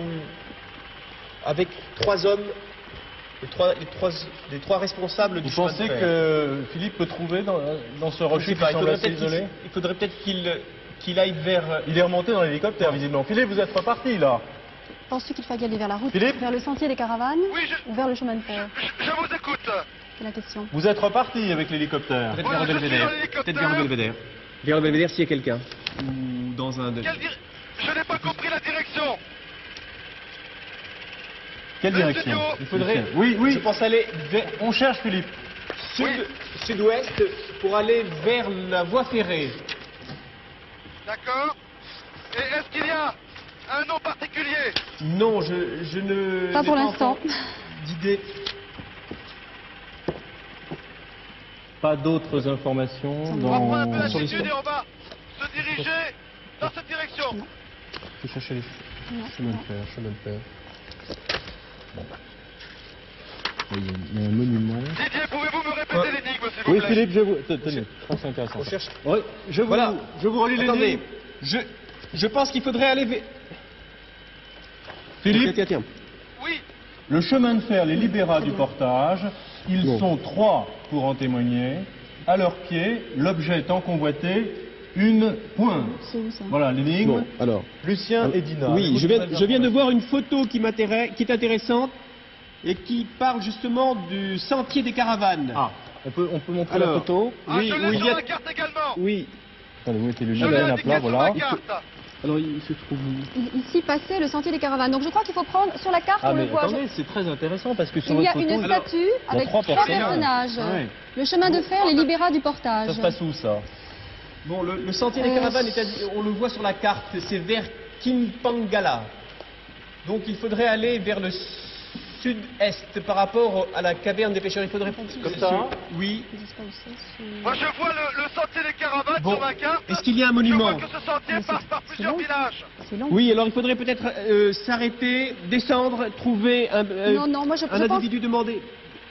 S5: avec 3 hommes, les trois responsables du
S1: Vous
S5: chemin
S1: pensez
S5: de fer.
S1: que Philippe peut trouver dans ce
S5: Je
S1: rocher
S5: sais
S1: qui
S5: pas,
S1: semble assez isolé?
S5: il faudrait peut-être qu'il aille vers...
S1: Il est remonté dans l'hélicoptère, visiblement. Philippe, vous êtes reparti, là.
S6: Penses-tu qu'il faille aller vers la route,
S1: Philippe
S6: vers le sentier des caravanes
S2: Oui,
S6: ou vers le chemin de fer?
S2: je vous écoute.
S6: C'est la question.
S1: Vous êtes reparti avec l'hélicoptère.
S5: Peut-être
S2: Voilà,
S5: vers le
S2: je suis
S5: Belvédère.
S2: dans l'hélicoptère.
S5: Peut-être vers le Belvédère. Vers le Belvédère s'il y a quelqu'un. Ou dans un...
S2: Je n'ai pas compris la direction.
S1: Quelle direction?
S5: Il faudrait...
S1: Oui, oui.
S5: Je pense aller vers...
S1: On cherche Philippe.
S5: sud-ouest pour aller vers la voie ferrée.
S2: D'accord. Et est-ce qu'il y a un nom particulier?
S5: Non, je ne...
S6: Pas
S5: n'ai
S6: pour l'instant.
S5: encore d'idée.
S1: Pas d'autres informations
S2: On va prendre un peu
S1: dans...
S2: d'altitude et on va se diriger dans cette direction.
S1: Je cherchais les chemins de fer. Il y a un monument.
S2: Didier, pouvez-vous me répéter l'énigme, s'il vous
S1: Oui,
S2: plaît?
S1: Philippe, je vous... Tenez, je crois que c'est intéressant.
S5: On cherche...
S1: Oui, je vous,
S5: Voilà.
S1: je vous relis les
S5: Attendez,
S1: lignes.
S5: je pense qu'il faudrait aller vers...
S1: Philippe,
S5: Tiens.
S2: Oui.
S1: le chemin de fer les libéra du portage. Ils sont 3 pour en témoigner. À leurs pieds, l'objet étant convoité, une pointe.
S6: C'est où ça?
S1: Voilà l'énigme.
S5: Bon, alors...
S1: Lucien et Dina.
S5: Oui,
S1: Avez-vous
S5: je
S1: de
S5: viens de
S1: informations?
S5: voir une photo qui est intéressante et qui parle justement du sentier des caravanes.
S1: Ah, on peut montrer la
S5: Alors,
S1: photo.
S2: Ah,
S5: Oui,
S2: je
S5: où
S2: l'ai
S5: il
S2: sur
S5: y a...
S2: la carte également.
S5: Oui.
S1: Attendez, où était le
S2: Je
S1: lien
S2: l'ai
S1: à
S2: indiqué
S1: plat,
S2: sur
S1: voilà.
S2: la carte.
S5: Alors, il se trouve où?
S6: Ici passait le sentier des caravanes. Donc je crois qu'il faut prendre sur la carte,
S1: Ah
S6: on le
S1: mais
S6: voit.
S1: attendez, c'est très intéressant parce que sur
S6: Il y a
S1: votre photo,
S6: une statue
S1: il y a
S6: avec
S1: 3
S6: 3 personnages.
S1: Ouais.
S6: Le chemin de fer les libéra du portage.
S1: Ça se passe où ça?
S5: Bon, le sentier des caravanes, on le voit sur la carte, c'est vers Kimpangala. Donc il faudrait aller vers le sud-est par rapport à la caverne des pêcheurs. Il faudrait...
S1: Comme ça?
S5: Oui.
S6: Ils disent pas où c'est,
S2: Moi, je vois le sentier des caravanes
S5: Bon,
S2: sur ma carte.
S5: est-ce qu'il y a un
S2: Je
S5: monument?
S2: vois que ce sentier
S6: Mais
S2: passe par
S6: c'est
S2: plusieurs
S6: long.
S2: villages.
S6: c'est long.
S5: Oui, alors il faudrait peut-être s'arrêter, descendre, trouver un
S6: Non, moi je
S5: un
S6: pense...
S5: individu,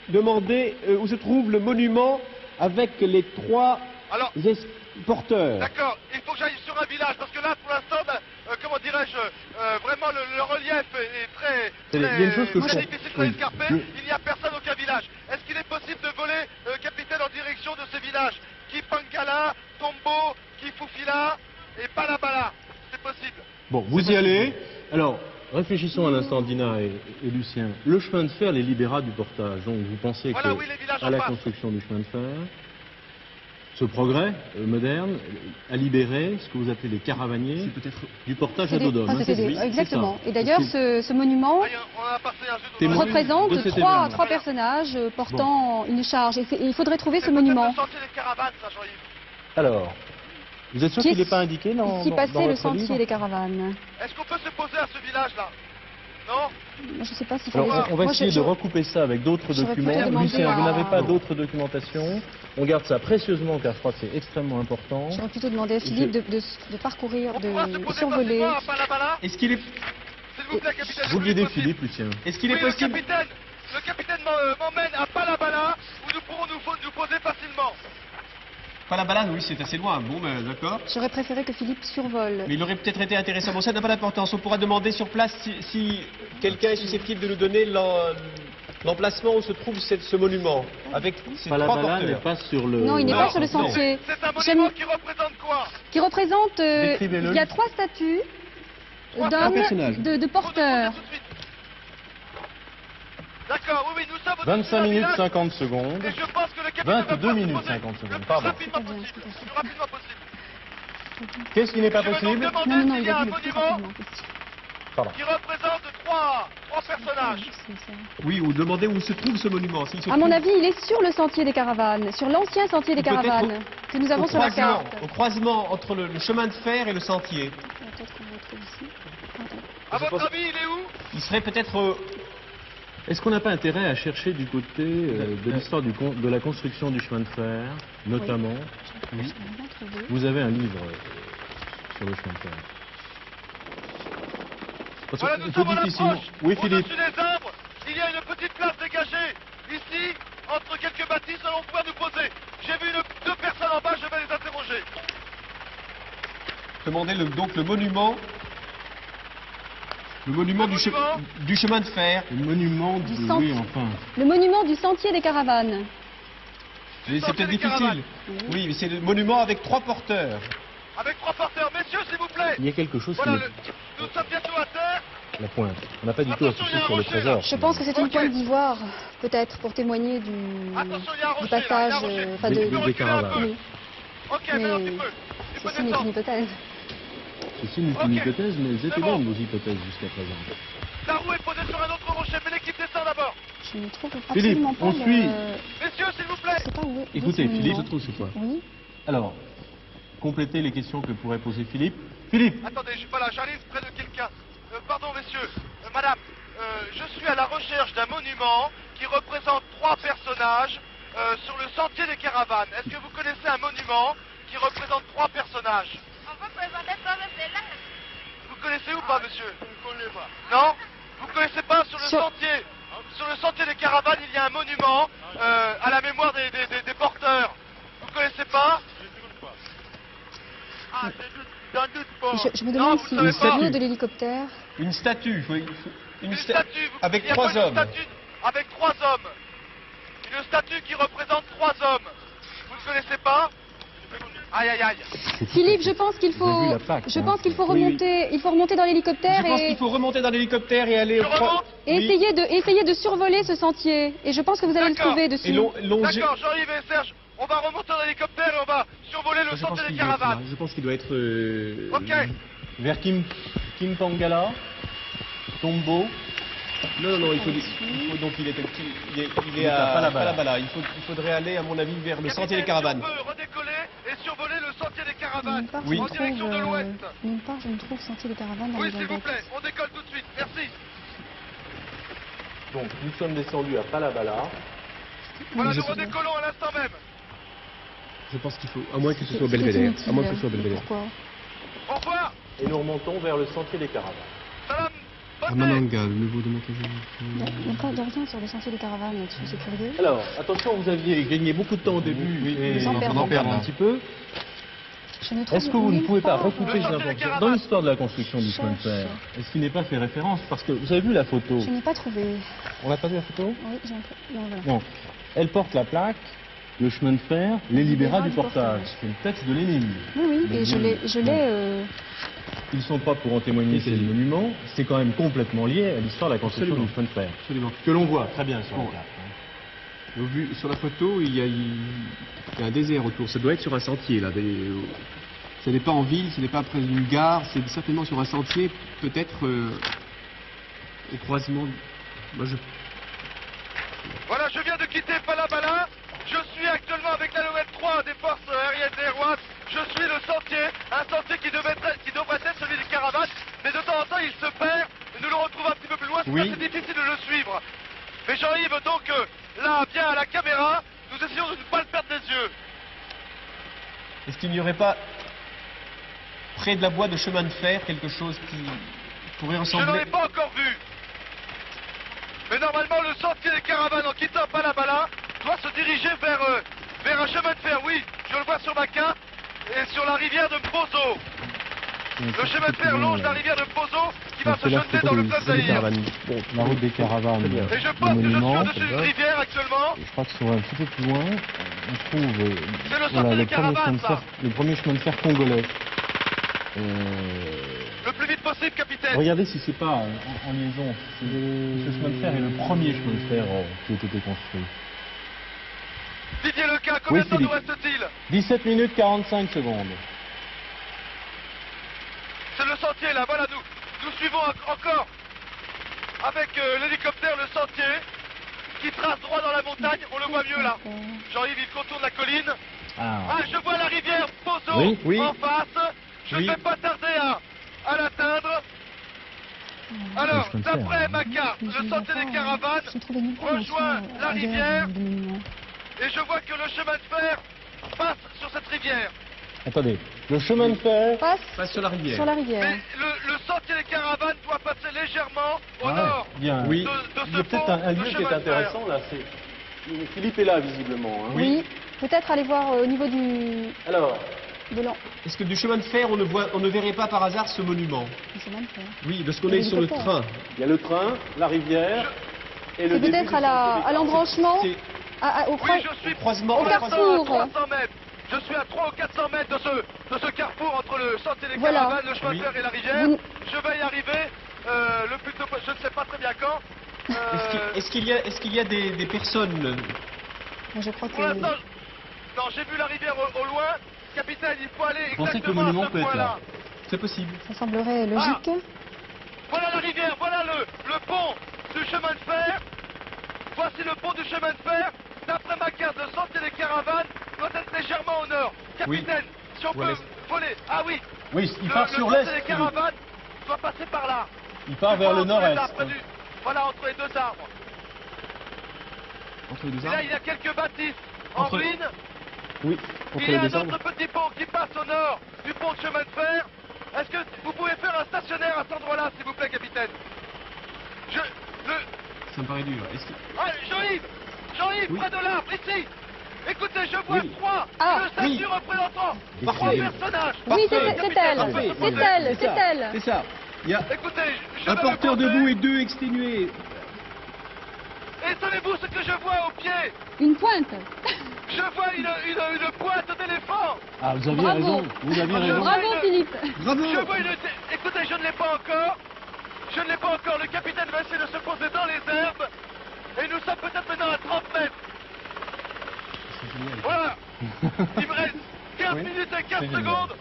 S5: demander où se trouve le monument avec les 3
S2: Alors,
S5: porteurs.
S2: d'accord, il faut que j'aille sur un village parce que là, pour l'instant, comment dirais-je, vraiment le relief est très,
S1: Il y a une chose que
S2: très
S1: je-
S2: difficile, très
S1: oui.
S2: escarpé. Il n'y a personne aucun village. Est-ce qu'il est possible de voler, capitaine, en direction de ces villages? Kipangala, Tombo, Kifufila et Palabala. C'est possible.
S1: Bon, vous y allez. Alors, réfléchissons un instant, Dina et Lucien. Le chemin de fer les libéra du portage. Donc, vous pensez
S2: Voilà,
S1: que
S2: oui, les villages
S1: à
S2: en
S1: la
S2: face.
S1: construction du chemin de fer, ce progrès moderne a libéré ce que vous appelez les caravaniers du portage à dos d'homme.
S6: Exactement. Et d'ailleurs, ce monument
S2: On a passé un jeu de
S1: Témoin
S6: représente
S1: de cet
S6: trois
S1: événement.
S6: personnages portant une charge. Et il faudrait trouver ce
S2: C'est peut-être
S6: monument.
S2: le sentier des caravanes, ça, Jean-Yves.
S1: Alors, vous êtes sûr
S6: Qui
S1: qu'il n'est pas indiqué dans
S6: Ici
S1: dans
S6: passé le
S1: votre
S6: sentier
S1: livre
S6: des caravanes.
S2: Est-ce qu'on peut se poser à ce village-là? Non?
S6: Je ne sais pas s'il
S1: Alors,
S6: fallait...
S1: on va
S6: Moi,
S1: essayer de recouper ça avec d'autres
S6: j'aurais
S1: documents.
S6: plutôt demandé
S1: Lucien,
S6: à-
S1: vous n'avez pas d'autres documentations. On garde ça précieusement car je crois que c'est extrêmement important.
S6: J'aurais plutôt demandé à Philippe de parcourir,
S2: On pourra se
S6: de
S2: poser
S6: survoler.
S2: facilement à Palabala?
S5: Est-ce qu'il est,
S2: S'il vous plaît, capitaine.
S1: Vous
S2: oui,
S1: guidez
S2: possible.
S1: Philippe, Lucien.
S5: est-ce qu'il est
S2: Oui,
S5: possible...
S2: le capitaine m'emmène à Palabala où nous pourrons nous poser facilement.
S5: Pas la balade, oui, c'est assez loin. Bon, ben d'accord.
S6: J'aurais préféré que Philippe survole.
S5: Mais il aurait peut-être été intéressant. Bon, ça n'a pas d'importance. On pourra demander sur place si quelqu'un est susceptible de nous donner l'emplacement où se trouve ce monument. Avec ces trois
S1: Palabala n'est
S5: porteurs.
S1: pas sur le...
S6: Non, il n'est
S5: Non,
S6: pas sur le
S5: non.
S6: sentier.
S2: C'est un
S6: J'aime-
S2: monument qui représente quoi?
S6: Qui représente...
S1: Décrivez-le.
S6: il y a 3 statues
S2: Trois
S1: personnages.
S6: de porteurs.
S2: Tout de suite. D'accord, oui, nous sommes au
S1: 25 minutes
S2: 50.
S1: 50 secondes.
S2: Et je pense que le capitaine
S1: 22
S2: va
S1: minutes
S2: pouvoir se poser
S1: 50 secondes,
S2: le plus
S1: pardon.
S2: rapidement possible. Le plus rapidement possible.
S1: Qu'est-ce qui n'est pas
S2: Je veux donc
S1: possible
S2: demander
S6: Non,
S2: s'il
S6: il
S2: y a
S6: a
S2: un
S6: dit le plus
S2: monument
S6: rapidement possible.
S2: qui représente trois personnages.
S5: Oui, ou demander où se trouve ce monument. S'il se
S6: À mon
S5: trouve
S6: avis, il est sur le sentier des caravanes, sur l'ancien sentier des
S5: Peut-être
S6: caravanes que nous avons sur la carte.
S5: au croisement entre le chemin de fer et le sentier.
S6: Peut-être qu'on le retrouve ici.
S2: À votre avis, il est où?
S5: Il serait peut-être...
S1: Est-ce qu'on n'a pas intérêt à chercher du côté de l'histoire de la construction du chemin de fer, notamment?
S6: J'aimerais bien trouver.
S1: Vous avez un livre sur le chemin de fer. Parce
S2: Voilà,
S1: que
S2: nous
S1: je
S2: sommes à
S1: dis qu'ici,
S2: l'approche.
S1: oui, Philippe.
S2: Au-dessus des arbres, il y a une petite place dégagée. Ici, entre quelques bâtisses, allons pouvoir nous poser. J'ai vu deux personnes en bas, je vais les interroger.
S5: Demander donc le monument... Le monument,
S2: Le monument
S5: du chemin de fer.
S1: Le monument
S6: Du
S1: de...
S6: centre.
S1: Oui, enfin.
S6: Le monument du sentier des caravanes.
S5: Mais c'est
S2: sentier
S5: peut-être
S2: des caravanes.
S5: difficile. Oui, mais c'est le monument avec 3 porteurs.
S2: Avec 3 porteurs. Messieurs, s'il vous plaît.
S1: Il y a quelque chose
S2: Voilà,
S1: qui
S2: nous sommes bientôt à terre.
S1: est la pointe. On n'a pas du tout
S2: Attention, il y
S1: insisté
S2: a un
S1: sur le
S2: rocher, là.
S1: trésor.
S6: Je pense que c'est une
S2: Ok.
S6: pointe d'ivoire, peut-être, pour témoigner du
S2: Attention, il y a un rocher,
S6: passage,
S2: là, il y a un rocher.
S6: enfin
S1: Des-
S6: de...
S1: des
S2: Tu peux reculer un
S1: caravanes.
S2: peu.
S6: Oui,
S2: Ok, maintenant
S6: Mais
S2: tu peux. Tu peux
S6: ceci n'est qu'une
S2: descendre.
S6: hypothèse.
S1: Ceci n'est
S2: Ok.
S1: qu'une hypothèse, mais elles
S2: C'est
S1: étaient
S2: bon.
S1: bonnes, vos hypothèses jusqu'à présent.
S2: La roue est posée sur un autre rocher, mais l'équipe descend d'abord.
S6: Je ne trouve
S1: Philippe,
S6: absolument pas
S1: on
S6: le...
S1: suit.
S2: Messieurs, s'il vous plaît.
S6: Je sais pas où est...
S1: Écoutez,
S6: où est ce
S1: Philippe,
S6: monument.
S1: se trouve c'est quoi?
S6: Oui.
S1: Alors, complétez les questions que pourrait poser Philippe. Philippe,
S2: Attendez, je suis pas là, j'arrive près de quelqu'un. Pardon, messieurs. Madame, je suis à la recherche d'un monument qui représente 3 personnages sur le sentier des caravanes. Est-ce que vous connaissez un monument qui représente 3 personnages?
S3: On peut présenter toi-même des lettres.
S2: Vous connaissez ou pas, monsieur? Je ne connais pas. Non? Vous connaissez pas sur le sentier des caravanes, il y a un monument à la mémoire des porteurs. Vous connaissez pas? Ah, j'en doute pas.
S6: Je me
S2: Non,
S6: demande
S2: vous
S6: si
S2: ne savez
S6: le
S2: pas.
S6: tableau de l'hélicoptère...
S5: Une statue.
S2: Une statue.
S5: Avec
S2: Il y a
S5: 3
S2: pas une
S5: hommes.
S2: statue avec 3 hommes. Une statue qui représente 3 hommes. Vous ne connaissez pas? Aïe, aïe, aïe.
S6: Philippe, je pense qu'il
S1: Vous avez
S6: faut...
S1: vu la plaque,
S6: Je
S1: hein.
S6: pense qu'il faut
S1: Oui, oui.
S6: remonter... Il faut remonter dans l'hélicoptère
S5: Je pense
S6: et...
S5: qu'il faut remonter dans l'hélicoptère et aller...
S2: Je remonte?
S6: Et
S5: Oui.
S6: essayer de survoler ce sentier. Et je pense que vous allez le
S2: D'accord.
S6: trouver
S5: Et
S6: dessus.
S5: longer...
S2: D'accord, Jean-Yves et Serge, on va remonter dans l'hélicoptère et on va survoler le
S1: je pense
S2: sentier des
S1: qu'il doit être là.
S2: caravanes.
S1: Je pense qu'il doit être
S2: Ok.
S1: vers Kimpangala, Tombo.
S5: Non, il faut donc il est à Palabala. Il faudrait aller, à mon avis, vers le sentier des caravanes.
S2: On peut redécoller et survoler le sentier des
S6: Nulle
S2: caravanes.
S6: part,
S5: Oui.
S6: je ne
S2: En direction de
S6: trouve,
S2: l'ouest.
S6: nulle part, je ne trouve sentier des caravanes dans
S2: Oui,
S6: les
S2: s'il vous
S6: index.
S2: plaît, on décolle tout de suite. Merci.
S1: Donc, nous sommes descendus à Palabala.
S2: Voilà,
S5: je
S2: nous
S5: sais.
S2: redécollons à l'instant même.
S5: Je pense qu'il faut, à moins que ce
S6: C'est
S5: soit Belvédère.
S6: inutile.
S5: À moins que ce soit Belvédère.
S6: Pourquoi?
S2: Au revoir.
S1: Et nous remontons vers le sentier des caravanes.
S2: Salam.
S5: À
S2: Bonne nuit.
S5: Mananga, le nouveau de Montévideo.
S6: Il n'y a pas de rien sur le sentier des caravanes là-dessus, c'est curieux.
S1: Alors, attention, vous aviez gagné beaucoup de temps au début. et
S6: Nous en
S1: on
S6: perdons.
S1: en perd un petit peu.
S6: Je ne trouve
S1: Est-ce que vous ne
S6: nulle
S1: pouvez pas
S6: part,
S1: recouper
S2: Le sentier des
S1: n'importe
S2: caravanes.
S1: dans l'histoire de la construction du chemin de fer? Est-ce qu'il n'est pas fait référence? Parce que vous avez vu la photo.
S6: Je n'ai pas trouvé.
S1: On n'a pas vu la photo?
S6: Oui, j'ai un peu... Non, voilà.
S1: Bon, elle porte la plaque, le chemin de fer, les libérats du portage. C'est le texte de Lénine.
S6: Oui, et je l'ai...
S1: Ils ne sont pas pour en témoigner ces monuments, c'est quand même complètement lié à l'histoire de la construction
S5: Absolument.
S1: du chemin de fer.
S5: Absolument.
S1: Que l'on voit très bien sur la plaque.
S5: Sur la photo, il y a un désert autour. Ça doit être sur un sentier, là. Ce n'est pas en ville, ce n'est pas près d'une gare, c'est certainement sur un sentier, peut-être au croisement.
S2: Voilà, je viens de quitter Palabala. Je suis actuellement avec la nouvelle 3 des forces aériennes zaïroises. Je suis le sentier, un sentier qui devrait être celui des caravanes, mais de temps en temps il se perd, et nous le retrouvons un petit peu plus loin, c'est assez difficile de le suivre. Mais Jean-Yves, donc là, bien à la caméra, nous essayons de ne pas le perdre des yeux.
S5: Est-ce qu'il n'y aurait pas, près de la voie de chemin de fer, quelque chose qui pourrait ressembler...
S2: Je n'en ai pas encore vu. Mais normalement, le sentier des caravanes, en quittant Palabala, doit se diriger vers un chemin de fer. Oui, je le vois sur ma carte, et sur la rivière de Mpozo. Le chemin de fer longe la rivière de Mpozo, qui va se jeter dans le fleuve Zaïre.
S7: La route des caravanes.
S2: Et je pense que je suis au-dessus d'une rivière actuellement.
S7: Je crois que sur un petit peu plus loin, on trouve
S2: C'est le sentier des caravanes, ça.
S7: le premier chemin de fer congolais.
S2: Le plus vite possible, capitaine.
S7: Regardez si c'est pas en liaison. Ce chemin de fer est le premier chemin de fer qui a été construit.
S2: Didier Lequin, combien de temps nous reste-t-il?
S7: 17 minutes 45 secondes.
S2: C'est le sentier là, voilà, nous suivons encore avec l'hélicoptère le sentier qui trace droit dans la montagne, on le voit mieux là. Jean-Yves il contourne la colline. Ah, je vois la rivière Pozo en face, je ne vais pas tarder à l'atteindre. Alors, d'après ma carte, le sentier des caravanes rejoint la rivière et je vois que le chemin de fer passe sur cette rivière.
S7: Attendez, le chemin de fer
S5: passe sur la rivière.
S6: Sur la rivière.
S2: Mais le sentier des caravanes doit passer légèrement au nord
S7: bien.
S2: de
S1: Il y
S2: ce
S1: a peut-être
S2: pont
S1: un
S2: de
S1: lieu qui
S2: chemin
S1: est
S2: de fer.
S1: intéressant là. Philippe est là visiblement. Hein.
S6: Oui. Peut-être aller voir au niveau
S1: Alors,
S6: de l'an.
S5: Est-ce que du chemin de fer, on ne verrait pas par hasard ce monument?
S6: Le chemin de fer.
S5: Oui, parce qu'on est sur le train.
S1: il y a le train, la rivière et le
S6: C'est
S1: début
S6: peut-être
S1: du
S6: à l'embranchement,
S5: C'est
S2: Oui, je suis
S5: croisement.
S6: au carrefour.
S2: à 300 mètres. Je suis à 300 ou 400 mètres de ce carrefour entre le sentier des
S6: Voilà.
S2: caravanes, le chemin de fer et la rivière.
S6: Vous-
S2: Je vais y arriver le plus tôt possible. Je ne sais pas très bien quand.
S5: Est-ce qu'il y a des personnes?
S6: Je crois
S2: Pour
S6: que...
S2: l'instant, non, j'ai vu la rivière au loin. Capitaine, il faut aller
S7: pensez que le
S2: exactement
S7: monument
S2: à ce
S7: peut être
S2: point-là.
S7: là?
S5: C'est possible.
S6: Ça semblerait logique.
S2: Voilà la rivière, voilà le pont du chemin de fer. Voici le pont du chemin de fer. D'après ma carte, le sentier des caravanes doit être légèrement au nord. Capitaine, si on peut voler. Ah oui,
S7: Oui, il
S2: le
S7: part sur
S2: sentier
S7: l'est.
S2: des
S7: Philippe.
S2: caravanes doit passer par là.
S7: Il part vers le
S2: Entre les
S7: nord-est.
S2: arbres, près du- Voilà, entre les deux arbres.
S5: Entre les deux
S2: Et là,
S5: arbres.
S2: il y a quelques bâtisses en
S7: Entre-
S2: ruine.
S7: Oui, contre
S2: Il y
S7: les
S2: a un
S7: deux arbres.
S2: autre petit pont qui passe au nord du pont de chemin de fer. Est-ce que vous pouvez faire un stationnaire à cet endroit-là, s'il vous plaît, capitaine?
S5: Ça me paraît dur.
S2: Ah, Jean-Yves, près de l'arbre, ici. Écoutez, je vois trois.
S6: Ah,
S2: Le statue représentant trois
S5: Parfait.
S2: personnages.
S6: Oui, c'est
S2: Capitaine,
S6: elle.
S2: parfait.
S6: C'est elle, c'est elle.
S5: C'est ça. Il y a
S2: Écoutez, je
S5: un
S2: vais
S5: porteur
S2: me poser.
S5: debout et deux exténués.
S2: Et tenez-vous ce que je vois au pied.
S6: Une pointe.
S2: Je vois une pointe d'éléphant.
S7: Ah, vous aviez
S6: Bravo.
S7: raison. Vous aviez raison.
S6: Bravo Philippe.
S5: Bravo.
S2: Je vois Écoutez, je ne l'ai pas encore. Je ne l'ai pas encore. Le capitaine va essayer de se poser dans les herbes. Et nous sommes peut-être maintenant à 30 mètres. Voilà. Il me reste 15 minutes et 15 secondes.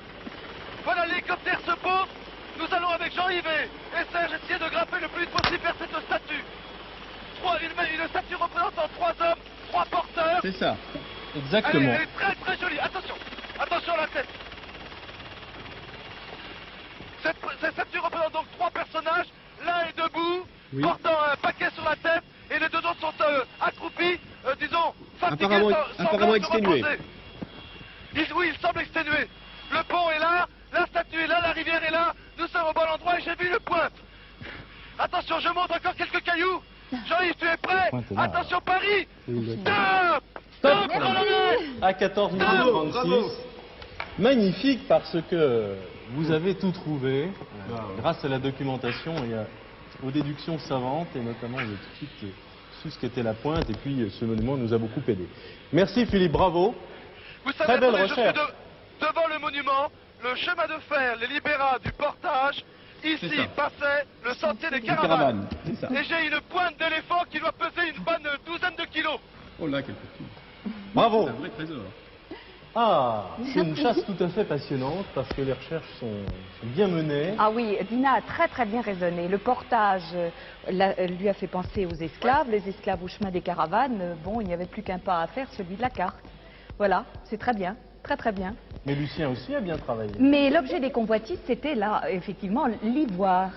S2: Voilà, l'hélicoptère se pose. Nous allons avec Jean-Yves et Serge essayer de grimper le plus vite possible vers cette statue. Une statue représentant 3 hommes, 3 porteurs.
S5: C'est ça.
S7: Exactement.
S2: Elle est très très jolie. Attention, attention à la tête. Cette statue représente donc 3 personnages. L'un est debout, portant un paquet sur la tête, et les deux autres sont accroupis, disons, fatigués,
S5: Apparemment exténués.
S2: Oui, ils semblent exténués. Le pont est là, la statue est là, la rivière est là. Nous sommes au bon endroit et j'ai vu le pointe. Attention, je monte encore quelques cailloux. Jean-Yves, tu es prêt?
S7: Pointe est là.
S2: Attention, Paris.
S7: Stop.
S2: Stop chronomètre.
S7: À 14 minutes
S5: Bravo,
S7: 36.
S5: bravo.
S7: Magnifique parce que vous avez tout trouvé grâce à la documentation et aux déductions savantes et notamment vous avez tout de suite su ce qu'était la pointe et puis ce monument nous a beaucoup aidé. Merci Philippe, bravo.
S2: Vous savez,
S7: Très belle
S2: attendez, je suis
S7: recherche.
S2: devant le monument, le chemin de fer, les libéras du portage. Ici
S5: C'est ça.
S2: passait le sentier des caravanes.
S5: C'est ça.
S2: Et j'ai une pointe d'éléphant qui doit peser une bonne douzaine de kilos.
S5: Oh là, quel petit.
S1: Bravo.
S5: C'est un vrai trésor.
S1: Ah, c'est une chasse tout à fait passionnante parce que les recherches sont bien menées.
S4: Ah oui, Dina a très très bien raisonné. Le portage lui a fait penser aux esclaves, les esclaves au chemin des caravanes. Bon, il n'y avait plus qu'un pas à faire, celui de la carte. Voilà, c'est très bien, très très bien.
S1: Mais Lucien aussi a bien travaillé.
S4: Mais l'objet des convoitises, c'était là, effectivement, l'ivoire.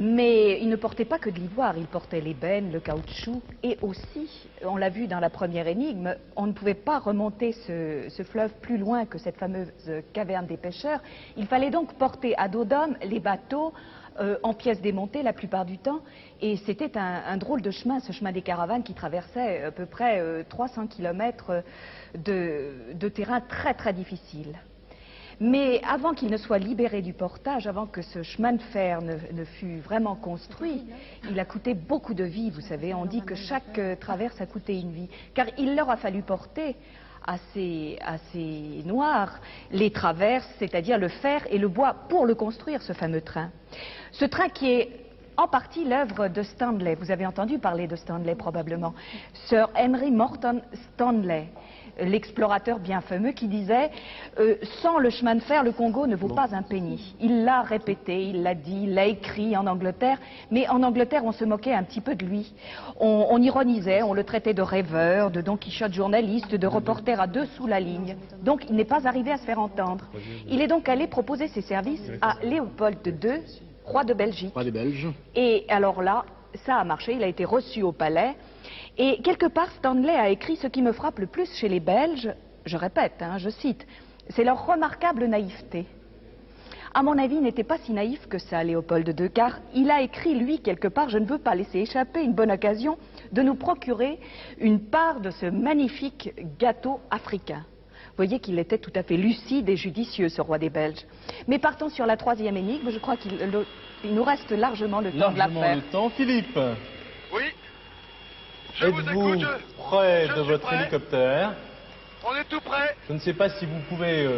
S4: Mais il ne portait pas que de l'ivoire, il portait l'ébène, le caoutchouc, et aussi, on l'a vu dans la première énigme, on ne pouvait pas remonter ce fleuve plus loin que cette fameuse caverne des pêcheurs. Il fallait donc porter à dos d'homme les bateaux en pièces démontées la plupart du temps, et c'était un drôle de chemin, ce chemin des caravanes qui traversait à peu près 300 km de terrain très très difficile. Mais avant qu'il ne soit libéré du portage, avant que ce chemin de fer ne fût vraiment construit, il a coûté beaucoup de vies, vous savez. On dit que chaque traverse a coûté une vie, car il leur a fallu porter à ces Noirs les traverses, c'est-à-dire le fer et le bois pour le construire, ce fameux train. Ce train qui est en partie l'œuvre de Stanley. Vous avez entendu parler de Stanley probablement. Sir Henry Morton Stanley, l'explorateur bien fameux qui disait sans le chemin de fer, le Congo ne vaut pas un penny. Il l'a répété, il l'a dit, il l'a écrit en Angleterre, mais en Angleterre, on se moquait un petit peu de lui. On ironisait, on le traitait de rêveur, de Don Quichotte journaliste, de reporter à dessous la ligne. Donc, il n'est pas arrivé à se faire entendre. Il est donc allé proposer ses services à Léopold II, roi de Belgique.
S8: Roi des Belges.
S4: Et alors là, ça a marché, il a été reçu au palais. Et quelque part, Stanley a écrit ce qui me frappe le plus chez les Belges, je répète, je cite, c'est leur remarquable naïveté. À mon avis, il n'était pas si naïf que ça, Léopold II, car il a écrit, lui, quelque part, je ne veux pas laisser échapper une bonne occasion de nous procurer une part de ce magnifique gâteau africain. Vous voyez qu'il était tout à fait lucide et judicieux, ce roi des Belges. Mais partons sur la troisième énigme, je crois qu'il nous reste largement le temps de la faire.
S1: Largement le temps. Philippe,
S2: Oui. Je vous
S1: êtes-vous
S2: écoute.
S1: prêt
S2: je
S1: de
S2: suis
S1: votre
S2: prêt.
S1: hélicoptère?
S2: On est tout prêt.
S1: Je ne sais pas si vous pouvez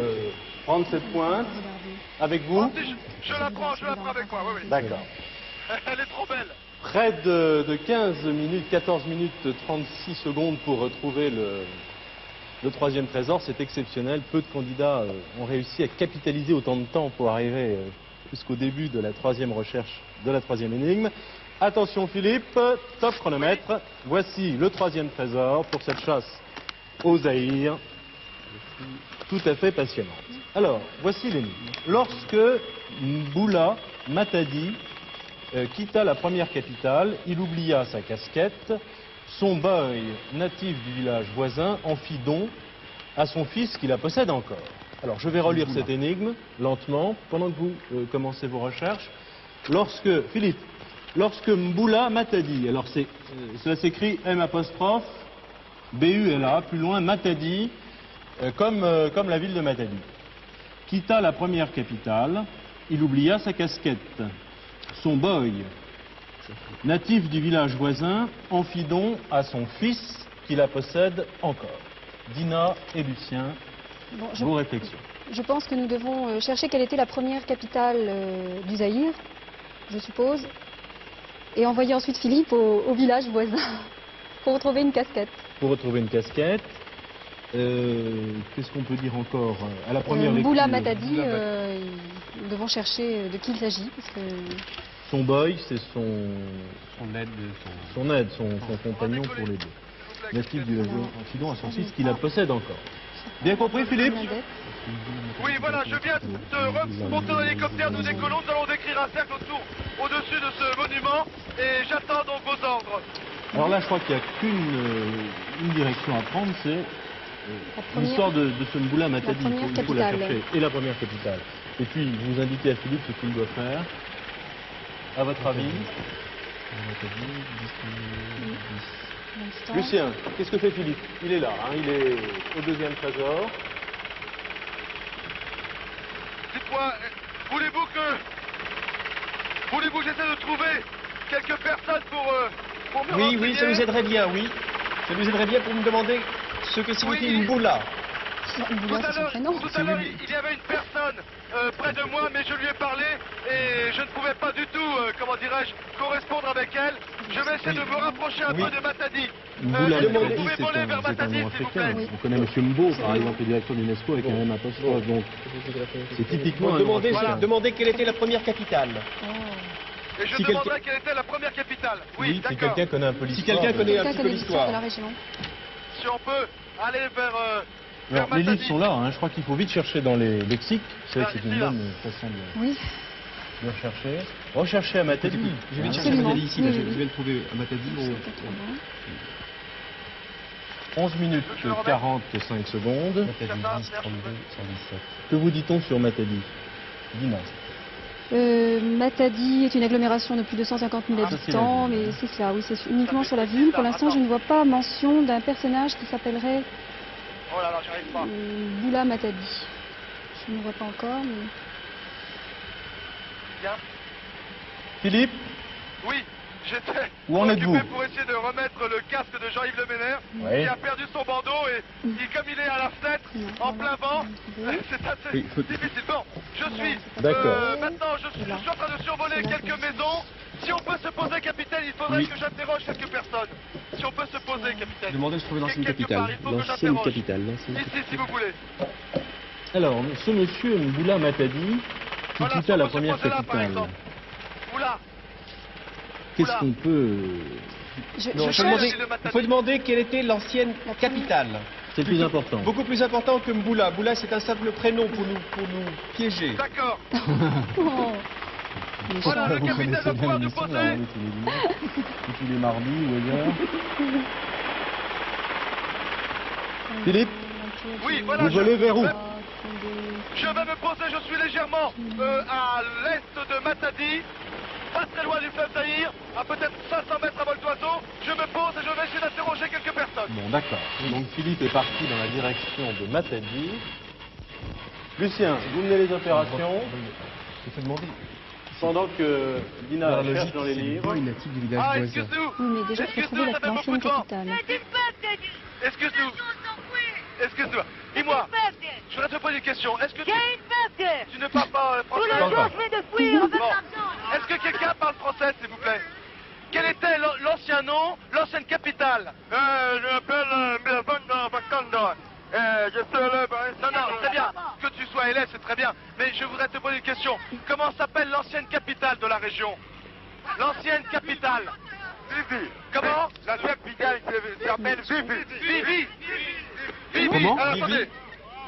S1: prendre cette pointe avec vous.
S2: Oh, si, je la prends avec moi. Oui, oui.
S1: D'accord.
S2: Elle est trop belle.
S1: Près de 15 minutes, 14 minutes 36 secondes pour retrouver le troisième trésor, c'est exceptionnel. Peu de candidats ont réussi à capitaliser autant de temps pour arriver jusqu'au début de la troisième recherche, de la troisième énigme. Attention Philippe, top chronomètre. Voici le troisième trésor pour cette chasse au Zaïre, tout à fait passionnante. Alors, voici l'énigme. Lorsque Mboula Matadi quitta la première capitale, il oublia sa casquette. Son boy, natif du village voisin, en fit don à son fils qui la possède encore. Alors, je vais relire cette énigme lentement pendant que vous commencez vos recherches. Philippe, lorsque Mboula Matadi, alors cela s'écrit M''BULA, plus loin Matadi, comme la ville de Matadi, quitta la première capitale, il oublia sa casquette. Son boy, natif du village voisin, en fit don à son fils qui la possède encore. Dina et Lucien, vos réflexions.
S6: Je pense que nous devons chercher quelle était la première capitale du Zaïre, je suppose, et envoyer ensuite Philippe au village voisin pour retrouver une casquette.
S1: Pour retrouver une casquette, qu'est-ce qu'on peut dire encore à la première
S6: Mboula
S1: lecture,
S6: Matadi, nous devons chercher de qui il s'agit. Parce que...
S1: Son boy, c'est son compagnon pour les deux. Natif du village, en fit don à son fils qui la possède encore. Bien compris Philippe?
S2: Oui, voilà, je viens de remonter dans l'hélicoptère, nous décollons, nous allons décrire un cercle au-dessus de ce monument et j'attends donc vos ordres.
S1: Alors là, je crois qu'il n'y a qu'une direction à prendre, c'est l'histoire de ce Mboula Matadi. Il faut la chercher. Et la première capitale. Et puis, vous indiquez à Philippe ce qu'il doit faire. À votre avis? Lucien, qu'est-ce que fait Philippe? Il est là, il est au deuxième trésor.
S2: Dites-moi, voulez-vous que j'essaie de trouver quelques personnes pour me renseigner?
S5: Oui, ça nous aiderait bien, oui. Ça nous aiderait bien pour me demander ce que signifie Mboula.
S2: Tout à l'heure, il y avait une personne près de moi, mais je lui ai parlé et je ne pouvais pas du tout, comment dirais-je, correspondre avec elle. Je vais vais essayer de me rapprocher un peu de Matadi.
S7: Mboula
S2: Est-ce que vous
S7: Matadi,
S2: pouvez
S7: c'est
S2: voler
S7: un
S2: vers Matadi,
S7: nom
S2: s'il vous
S7: africain.
S2: plaît?
S7: On connaît M. Mbo, par exemple, le directeur d'UNESCO avec un M apostrophe. Donc, c'est typiquement un nom
S5: Demandez,
S7: africain.
S5: demandez quelle était la première capitale.
S2: Et je
S5: Si
S2: demanderai quelle était la première capitale. Oui,
S7: Si
S2: d'accord.
S7: quelqu'un connaît un peu
S5: Si
S7: l'histoire.
S5: quelqu'un connaît un
S6: Quelqu'un
S5: petit peu
S6: connaît l'histoire de la
S5: l'histoire.
S6: région.
S2: Si on peut aller vers
S7: Alors, les
S2: Matadi.
S7: livres sont là, hein. Je crois qu'il faut vite chercher dans les lexiques. C'est vrai que c'est une
S2: Ici, là.
S7: bonne façon
S6: Oui.
S7: de rechercher. Rechercher à Matadi.
S5: Je vais le chercher à
S6: Absolument.
S5: Matadi ici, là,
S6: Oui,
S5: je
S6: oui.
S5: vais le trouver à Matadi.
S6: C'était trop bon.
S7: 11 minutes
S2: Je le remets.
S7: 45 secondes.
S2: Matadi 10, 32,
S7: 117. Que vous dit-on sur Matadi? Dina.
S6: Matadi est une agglomération de plus de 150 000
S7: Ah, ça, c'est la
S6: habitants,
S7: ville.
S6: mais c'est cela, oui, c'est uniquement sur la ville. Pour l'instant, je ne vois pas mention d'un personnage qui s'appellerait
S2: Oh là là, j'arrive pas.
S6: Boula Matadi. Je ne vois pas encore, mais...
S2: Bien.
S7: Philippe,
S2: Oui, j'étais
S7: Où en êtes-vous?
S2: occupé pour essayer de remettre le casque de Jean-Yves Le Ménère,
S7: Oui.
S2: qui a perdu son bandeau et comme il est à la fenêtre, en plein vent, c'est assez
S7: Oui, faut-
S2: difficile. Bon, je suis...
S7: D'accord.
S2: maintenant, je suis en train de survoler quelques maisons. Si on peut se poser, capitaine, il faudrait
S5: Oui.
S2: que j'interroge quelques personnes. Si on peut se poser, capitaine.
S5: Demandez de se trouver l'ancienne
S2: Quelque part,
S5: capitale.
S2: il faut que j'interroge.
S5: capitale.
S2: Ici, si vous voulez.
S7: alors, ce monsieur Mboula Matadi, qui
S2: Voilà,
S7: quittait
S2: on
S7: la
S2: peut se
S7: première
S2: poser là, par
S7: capitale,
S2: exemple. Oula,
S7: qu'est-ce
S2: Oula.
S7: qu'on peut...
S6: Je
S5: Non,
S2: Je
S5: il faut demander-
S2: cherche le Matadi.
S5: il faut demander quelle était l'ancienne capitale.
S7: C'est le plus important.
S5: Beaucoup plus important que Mboula. Mboula, c'est un simple prénom pour nous piéger.
S2: d'accord.
S6: Oh.
S2: Voilà, le
S7: Vous
S2: capitaine
S7: connaissez
S2: va
S7: bien
S2: pouvoir nous
S7: l'émission,
S2: poser.
S7: là, on est tous les dimanches, ou tous les mardis ou ailleurs. Philippe,
S2: Oui, voilà.
S7: vous volez vers où?
S2: Je vais me poser, je suis légèrement à l'est de Matadi, pas très loin du fleuve Zaïre, à peut-être 500 mètres à vol d'oiseau. Je me pose et je vais essayer d'interroger quelques personnes.
S7: Bon, d'accord. Donc Philippe est parti dans la direction de Matadi. Lucien, vous menez les opérations
S5: Il faut demander.
S7: pendant que Dina cherche dans les livres.
S5: natif du village
S2: Ah,
S5: voisin.
S2: excuse-nous.
S6: Oui, mais déjà, il faut
S2: Excuse-nous,
S6: trouver
S2: ça fait beaucoup
S6: l'ancienne
S2: de vent.
S6: capitale.
S2: Excuse-nous. Excuse-nous. Dis-moi, je voudrais te poser une question. Est-ce que tu ne parles pas français? Bon. Est-ce que quelqu'un parle français, s'il vous plaît? Quel était l'ancien nom, l'ancienne capitale? Je m'appelle Bakanda. Je suis élève. Non, non, très bien. Que tu sois élève, c'est très bien. Mais je voudrais te poser une question. Comment s'appelle l'ancienne capitale de la région? L'ancienne capitale. Vivi. Comment? La capitale s'appelle Vivi. Vivi. Vivi.
S7: Comment?
S2: Alors, attendez.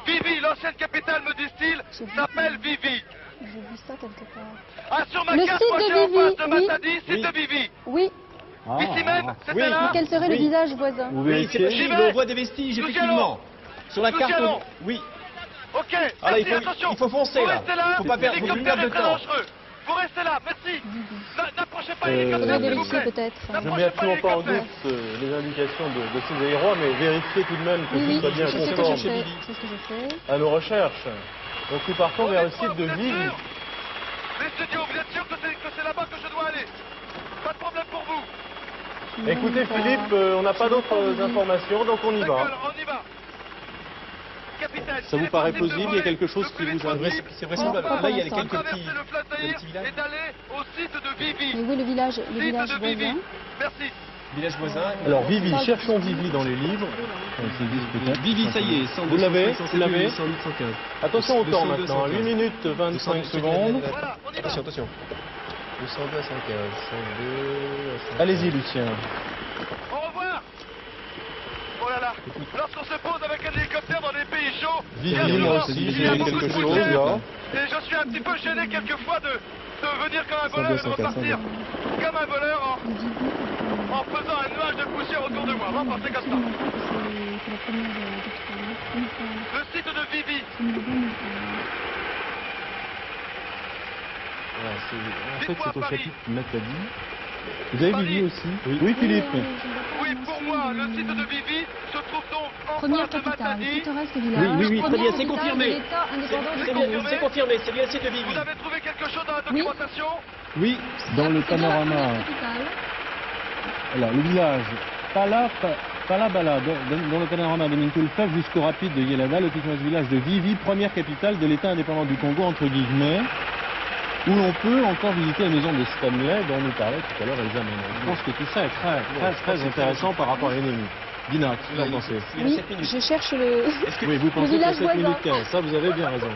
S2: Vivi, l'ancienne capitale, me disent-ils, s'appelle Vivi.
S6: J'ai vu ça quelque part.
S2: Ah, sur ma
S6: Le
S2: carte,
S6: site
S2: moi
S6: de
S2: j'ai en
S6: Vivi,
S2: face de
S6: oui.
S2: Matadi, site de Vivi.
S6: Oui,
S7: Ah,
S2: Ici même, c'était
S5: Oui.
S2: là.
S6: quel serait le
S5: Oui.
S6: visage voisin?
S7: Vous
S5: Oui, c'est
S7: vérifiez
S5: possible,
S2: J'y vais.
S5: on voit des vestiges,
S2: Nous y
S5: effectivement. Sur la
S2: Nous y
S5: carte,
S2: allons.
S5: oui.
S2: Ok,
S5: Ah là,
S2: merci,
S5: il
S2: attention.
S5: faut foncer,
S2: Vous
S5: là.
S2: restez là,
S5: Faut pas perdre- faut plus
S2: l'hélicoptère
S5: perdre de
S2: est très
S5: temps.
S2: dangereux. Vous restez là, merci. N'approchez pas
S7: Euh,
S2: l'hélicoptère,
S6: Faudrait
S2: s'il vous
S6: vérifier
S2: plaît.
S6: peut-être.
S7: Je ne mets
S2: N'approchez pas
S7: absolument pas en
S2: l'hélicoptère.
S7: doute les indications de ces aérois, mais vérifiez tout de même que
S6: Oui,
S7: tout
S6: oui,
S7: soit bien
S6: c'est ce que je
S7: conforme
S6: fais. C'est ce que je fais.
S7: à nos recherches. Donc nous partons vers le
S2: Honnêtement,
S7: site de
S2: vous êtes
S7: Vivi.
S2: sûr? Les studios, vous êtes sûr que c'est là-bas que je dois aller? Pas de problème pour vous.
S7: Écoutez Philippe, on n'a pas d'autres informations, donc on y va.
S2: D'accord, on y va. Capitaine,
S7: Ça vous
S2: il est
S7: paraît
S2: possible de
S7: possible? Il y a
S2: voler
S7: quelque chose
S2: le
S7: qui
S2: plus
S7: vous
S2: vite
S7: intéresse?
S2: possible.
S5: C'est vraisemblable.
S6: Pas
S5: Là, il y a
S6: pour
S5: quelques
S2: Traverser
S5: petits,
S2: le fleuve
S5: des
S2: Zaïre
S5: petits villages.
S2: et d'aller au site de
S6: Mais
S2: Vivi.
S6: où est le village
S2: Site
S6: voisin?
S2: de Vivi. Merci.
S5: Villages voisins.
S7: Alors Vivi, cherchons Vivi dans les livres. Ça existe peut-être.
S5: Vivi, ça y est. 100,
S7: Vous l'avez?
S5: 100,
S7: Vous l'avez?
S5: 108, 115.
S7: Attention au temps
S5: 202,
S7: maintenant, 8 minutes 25 secondes.
S2: Voilà, on y va.
S5: Attention, attention. 202 à 115. 102 à 115.
S7: Allez-y Lucien.
S2: Au revoir. Oh là là. Lorsqu'on se pose avec un hélicoptère dans des pays chauds,
S7: Vivi,
S2: bien
S7: moi
S2: souvent,
S7: aussi,
S2: il y
S7: j'ai
S2: a
S7: vu
S2: beaucoup
S7: quelque
S2: de
S7: chose,
S2: poussière.
S7: là.
S2: Et je suis un petit peu gêné quelquefois de venir comme un voleur et de
S7: 102,
S2: repartir comme un voleur en faisant un nuage de poussière autour de moi. On va passer comme ça.
S6: C'est la première capitale.
S2: Le site de Vivi.
S7: Voilà, en fait,
S2: Dites-moi,
S7: c'est au
S2: Paris.
S7: chapitre Matadi. Vous avez
S2: Paris.
S7: Vivi aussi? Oui Philippe.
S2: Oui, pour moi, le site de Vivi se trouve donc en
S6: Première
S2: face de
S6: capitale,
S2: Matadi.
S6: pittoresque village.
S5: Oui, oui, très bien, c'est
S6: Première
S5: confirmé.
S6: capitale de l'État indépendant du
S5: C'est
S6: Congo.
S5: bien, c'est confirmé, c'est bien le site de Vivi.
S2: Vous avez trouvé quelque chose dans la
S6: Oui.
S2: documentation?
S7: Oui, dans le
S6: C'est bien la
S7: panorama.
S6: première capitale.
S7: Alors, le village Palabala, dans le panorama de Mintou le fleuve jusqu'au rapide de Yelada, le pittoresque village de Vivi, première capitale de l'État indépendant du Congo, entre guillemets. où l'on peut encore visiter la maison de Stanley dont nous parlait tout à l'heure Elsa Manon. Je pense que tout ça est très intéressant par rapport à l'énigme. Dina, qu'est-ce que vous en pensez?
S5: Il y a 7 minutes.
S6: Je cherche le...
S7: Oui, vous pensez que
S6: village
S7: 7 minutes
S6: voisin.
S7: 15, ça vous avez bien raison.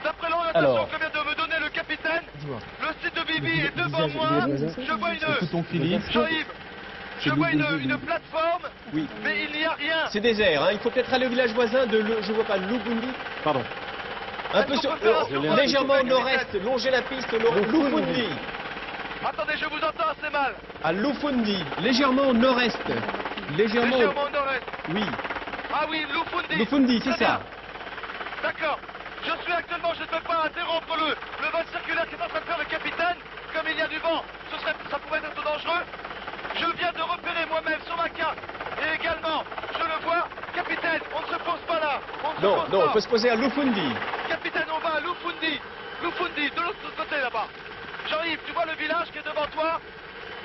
S2: D'après l'orientation que vient de me donner le capitaine, le site de Bibi est devant moi. Je vois
S7: Écoutons Philippe.
S2: Jean-Yves, je vois une plateforme,
S5: Oui.
S2: mais il n'y a rien.
S5: C'est désert, hein. Il faut peut-être aller au village voisin de, je vois pas, Lufundi.
S7: Pardon.
S5: Un peu sur, légèrement au nord-est, longer la piste, Lufundi.
S2: Attendez, je vous entends assez mal.
S5: À Lufundi, légèrement au nord-est. Légèrement
S2: Légèrement au nord-est.
S5: Oui.
S2: Ah oui, Lufundi.
S5: Lufundi, c'est
S2: Très bien.
S5: ça.
S2: D'accord. Je suis actuellement, je ne peux pas interrompre le vol circulaire qui est en train de faire le capitaine. Comme il y a du vent, ça pourrait être dangereux. Je viens de repérer moi-même sur ma carte. Et également, je le vois, capitaine, on ne se pose pas là.
S5: Non, il faut se poser à Lufundi.
S2: Capitaine, on va à Lufundi. Lufundi, de l'autre côté là-bas. Jean-Yves, tu vois le village qui est devant toi?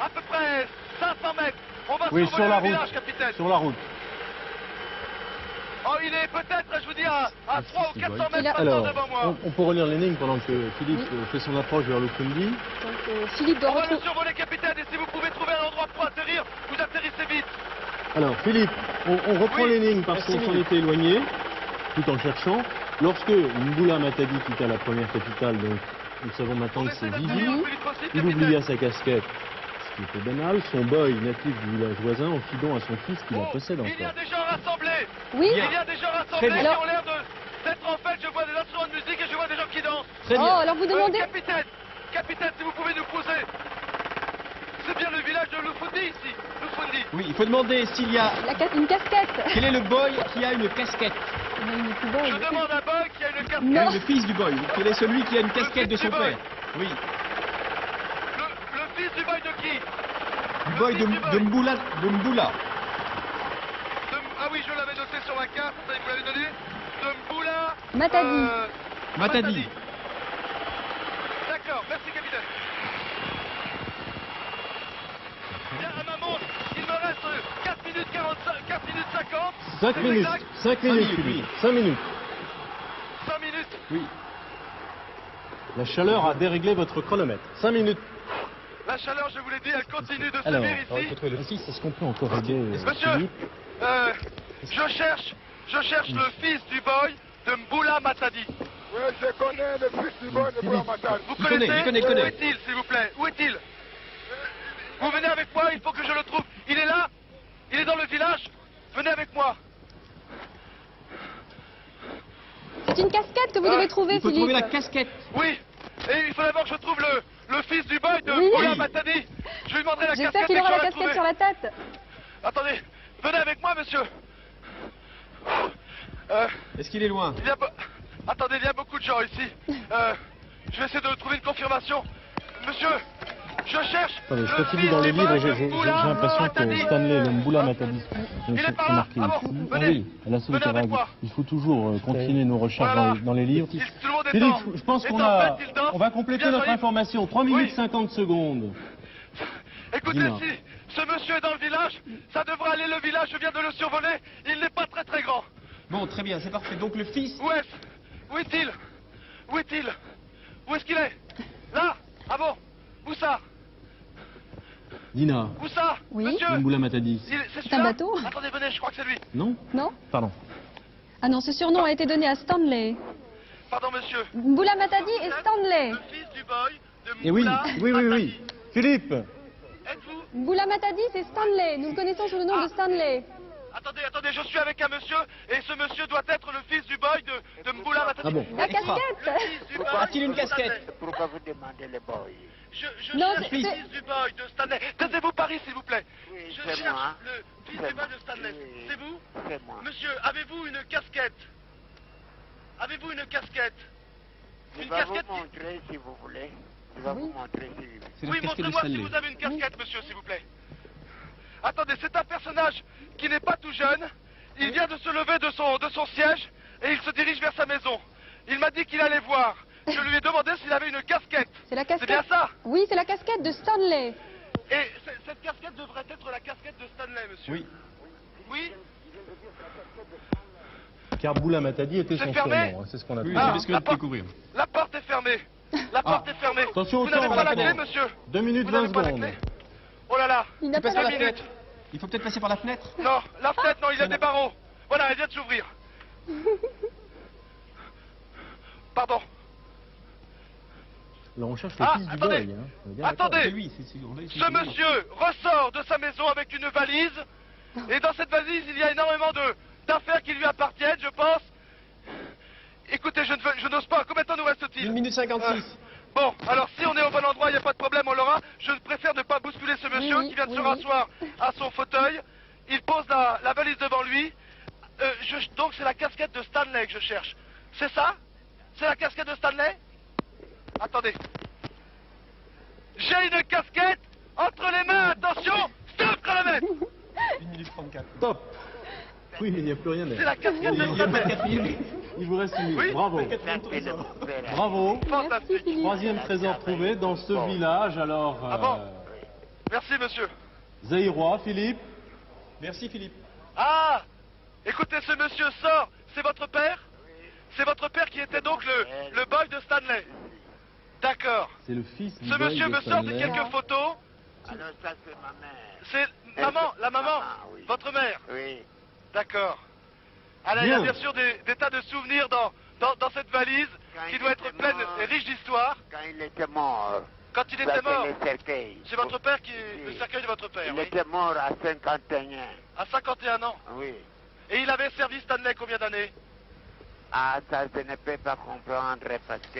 S2: À peu près 500 mètres. On va
S7: Oui,
S2: survoler
S7: sur la
S2: le village,
S7: route.
S2: capitaine.
S7: Sur la route.
S2: Oh, il est peut-être, je vous dis, à 300 ou 400 mètres maintenant
S7: Alors,
S2: devant moi.
S7: on peut relire l'énigme pendant que Philippe fait son approche vers Lufundi.
S6: Donc, Philippe doit
S2: On va le
S6: retrouver...
S2: survoler, capitaine, et si vous pouvez trouver un endroit pour atterrir, vous atterrissez vite.
S7: Alors, Philippe, on reprend
S2: Oui.
S7: l'énigme parce qu'on s'en était éloigné, tout en cherchant. Lorsque Mbula Matadi quitta la première capitale, donc nous savons maintenant
S2: On
S7: que c'est
S2: essaie
S7: Vivi,
S2: d'atterrir le plus vite possible,
S7: il
S2: capitaine.
S7: oublia sa casquette, ce qui était banal. Son boy, natif du village voisin, en fit don à son fils qui la possède
S2: Il y a
S7: encore.
S2: des gens rassemblés.
S6: Oui,
S5: Bien.
S2: Il y a des gens rassemblés
S5: Très
S2: qui
S5: bien.
S2: ont l'air d'être en fait, je vois des instruments de musique et je vois des gens qui dansent.
S5: Très
S6: oh,
S5: bien.
S6: alors vous demandez...
S2: Capitaine, si vous pouvez nous poser. C'est bien le village de Lufundi ici. Lufundi.
S5: Oui, il faut demander s'il y a...
S6: Une casquette.
S5: Quel est le boy qui a une casquette?
S2: Je demande à Boy qui a une casquette.
S6: Non.
S5: Le fils du boy. Quel est celui qui a une casquette de
S2: fils
S5: son
S2: du boy.
S5: père? Oui.
S2: Le fils du boy de qui?
S5: Du boy de Mbula.
S2: Ah oui, je l'avais noté sur la carte, ça vous l'avez donné. De Mbula...
S6: Matadi.
S5: Matadi.
S2: D'accord, merci capitaine. Bien, à ma montre, il me reste 4 minutes 45, 4 minutes 50.
S7: 5 minutes,
S2: Exact.
S7: 5 minutes,
S5: minutes,
S7: Philippe,
S5: oui.
S7: 5 minutes.
S2: 5 minutes.
S5: Oui.
S7: La chaleur a déréglé votre chronomètre. 5 minutes.
S2: La chaleur, je vous l'ai dit, elle continue de
S7: Alors,
S2: subir ici.
S7: est-ce qu'on peut encore aider
S2: Monsieur,
S7: Philippe?
S2: je cherche le fils du boy de Mbula Matadi.
S8: Oui, je connais le fils du bon de Mbula Matadi.
S2: Vous
S5: Il connaît,
S2: connaissez?
S5: il connaît, il connaît.
S2: Où est-il, s'il vous plaît? Où est-il? Vous venez avec moi, il faut que je le trouve. Il est là? Il est dans le village? Venez avec moi.
S6: C'est une casquette que vous devez trouver,
S5: Il faut
S6: Philippe.
S5: trouver la casquette.
S2: Oui. Et il faut d'abord que je trouve le fils du boy de
S6: Oui.
S2: Mbula Matadi. Je lui demanderai la
S6: J'espère
S2: casquette
S6: qu'il
S2: et
S6: aura
S2: je
S6: la
S2: la
S6: casquette
S2: trouver.
S6: sur la tête.
S2: Attendez, venez avec moi, monsieur.
S5: Est-ce qu'il est loin?
S2: Attendez, il y a beaucoup de gens ici. Je vais essayer de trouver une confirmation. Monsieur, je cherche.
S7: Attendez, je
S2: le
S7: continue
S2: fils
S7: dans les
S2: du
S7: livres
S2: boy
S7: et j'ai
S2: de Mbula
S7: l'impression que
S2: Matadi.
S7: Stanley, le Mbula Matadi,
S2: Il est
S7: c'est
S2: par là.
S7: marqué
S2: Ah bon,
S7: ici.
S2: venez.
S7: Oui, à la
S2: Venez avec moi.
S7: Il faut toujours continuer nos recherches
S2: Voilà.
S7: dans les livres.
S2: Tout le monde est
S7: Philippe,
S2: dans.
S7: je pense
S2: Et
S7: qu'on
S2: en fait, il danse.
S7: on va compléter
S2: Bien,
S7: notre
S2: Jean-Yves.
S7: information. 3 minutes
S2: Oui.
S7: 50 secondes.
S2: Écoutez,
S7: Dis-moi.
S2: si ce monsieur est dans le village, ça devrait aller le village, je viens de le survoler. Il n'est pas très très grand.
S5: Bon, très bien, c'est parfait. Donc le fils...
S2: Où est-ce? Où est-il? Où est-il? Où est-ce qu'il est? Là? Ah bon? Où ça?
S7: Dina,
S2: Où ça?
S6: Oui.
S2: Monsieur?
S7: Mbula Matadi.
S2: C'est
S6: C'est un bateau?
S2: Attendez, venez, je crois que c'est lui.
S7: Non?
S6: Non?
S7: Pardon.
S6: Ah non, ce surnom a été donné à Stanley.
S2: Pardon, monsieur.
S6: Mbula Matadi et Stanley.
S2: Le fils du boy de
S7: Et oui,
S2: Mbula
S7: oui.
S2: Matadi.
S7: Philippe,
S2: Êtes-vous?
S6: Mbula Matadi, c'est Stanley. Nous le connaissons sous le nom de Stanley.
S2: Attendez, je suis avec un monsieur, et ce monsieur doit être le fils du boy de Mbula Matadi.
S7: ah bon.
S6: La
S5: Extra.
S6: casquette.
S2: Fils du boy
S5: A-t-il une
S2: de
S5: casquette?
S2: Stanley.
S8: Pourquoi vous demandez le boy?
S2: Je
S6: Non,
S2: cherche
S6: c'est-
S2: le fils du boy de Stanley. Taisez-vous Paris, s'il vous plaît.
S8: Oui,
S2: Je
S8: c'est
S2: cherche
S8: moi.
S2: le fils
S8: C'est
S2: du boy
S8: moi.
S2: de Stanley.
S8: Oui.
S2: C'est vous?
S8: C'est moi.
S2: Monsieur, avez-vous une casquette? Avez-vous une casquette?
S8: Je
S2: Une
S8: vais vous
S2: casquette qui-
S8: montrer si vous voulez. Je vais vous montrer si vous voulez.
S5: C'est la
S2: Oui,
S5: casquette de
S2: montrez-moi si
S5: Stanley.
S2: vous avez une casquette, monsieur, s'il vous plaît. Attendez, c'est un personnage qui n'est pas tout jeune. Il vient de se lever de son siège et il se dirige vers sa maison. Il m'a dit qu'il allait voir. Je lui ai demandé s'il avait une casquette.
S6: C'est la
S2: C'est bien
S6: casquette.
S2: ça?
S6: Oui, c'est la casquette de Stanley.
S2: Et cette casquette devrait être la casquette de Stanley, monsieur.
S5: Oui.
S2: Oui?
S7: car Boula Matadi était
S2: C'est
S7: son
S2: fermé
S7: surnom, hein, c'est ce qu'on a
S5: Oui,
S7: trouvé.
S5: c'est ce que je vais découvrir.
S2: La porte est fermée. La porte est fermée.
S7: Attention,
S2: Vous n'avez
S7: temps,
S2: pas la
S7: maintenant.
S2: clé, monsieur?
S7: 2 minutes
S2: Vous
S7: 20
S2: n'avez pas la
S7: secondes.
S2: clé? Oh là là.
S6: Il n'a
S5: Tu passes
S6: pas
S5: par
S6: la
S5: la
S6: clé.
S5: fenêtre. Il faut peut-être passer par la fenêtre.
S2: Non, la fenêtre, non, il y a des barreaux. Voilà, elle vient de s'ouvrir. Pardon.
S7: Là, on cherche le
S2: Ah,
S7: fils du
S2: attendez.
S7: boy. Hein. On est bien d'accord.
S2: Attendez.
S5: C'est lui, on l'a ici.
S2: Ce monsieur ressort de sa maison avec une valise. Et dans cette valise, il y a énormément d'affaires qui lui appartiennent, je pense. Écoutez, je n'ose pas. Combien de temps nous
S5: 1
S2: reste-t-il?
S5: minute 56.
S2: Bon, alors si on est au bon endroit, il n'y a pas de problème, on l'aura. Je préfère ne pas bousculer ce monsieur
S6: Oui,
S2: qui vient de
S6: oui,
S2: se
S6: oui.
S2: rasseoir à son fauteuil. Il pose la valise devant lui. Donc c'est la casquette de Stanley que je cherche. C'est ça? C'est la casquette de Stanley? Attendez. J'ai une casquette entre les mains, attention! Stop, chronomètre!
S5: 1 minute 34.
S7: Top. Oui, mais il n'y a plus rien
S2: C'est
S7: derrière.
S2: la casquette de
S5: Il n'y a pas de
S2: Stanley.
S5: quatrième.
S7: Il vous reste une minute.
S2: Oui.
S7: Bravo.
S8: Voilà.
S7: Bravo.
S6: Merci
S2: Fantastique.
S6: Philippe.
S7: Troisième trésor trouvé dans ce village. Alors,
S2: Ah bon? Merci, monsieur.
S7: Zaïrois, Philippe.
S5: Merci Philippe.
S2: Ah! Écoutez, ce monsieur sort. C'est votre père? C'est votre père qui était donc le boy de Stanley. D'accord.
S7: C'est le fils du
S2: Ce
S7: boy
S2: monsieur
S7: de
S2: me sort de
S7: Stanley.
S2: quelques photos.
S8: Alors ça c'est ma mère.
S2: C'est maman, la maman,
S8: oui.
S2: votre mère.
S8: Oui.
S2: D'accord. Alors il y a
S7: Bien.
S2: bien sûr des tas de souvenirs dans cette valise qui doit être pleine et riche d'histoire.
S8: Quand il était mort.
S2: Quand il
S8: Ça,
S2: était mort,
S8: c'est le cercueil.
S2: c'est votre père qui est le
S8: Oui.
S2: cercueil de votre père,
S8: Il
S2: oui.
S8: était mort à 51.
S2: À 51 ans.
S8: Oui.
S2: Et il avait servi Stanley combien d'années?
S8: Ah, ça, je ne peux pas comprendre parce que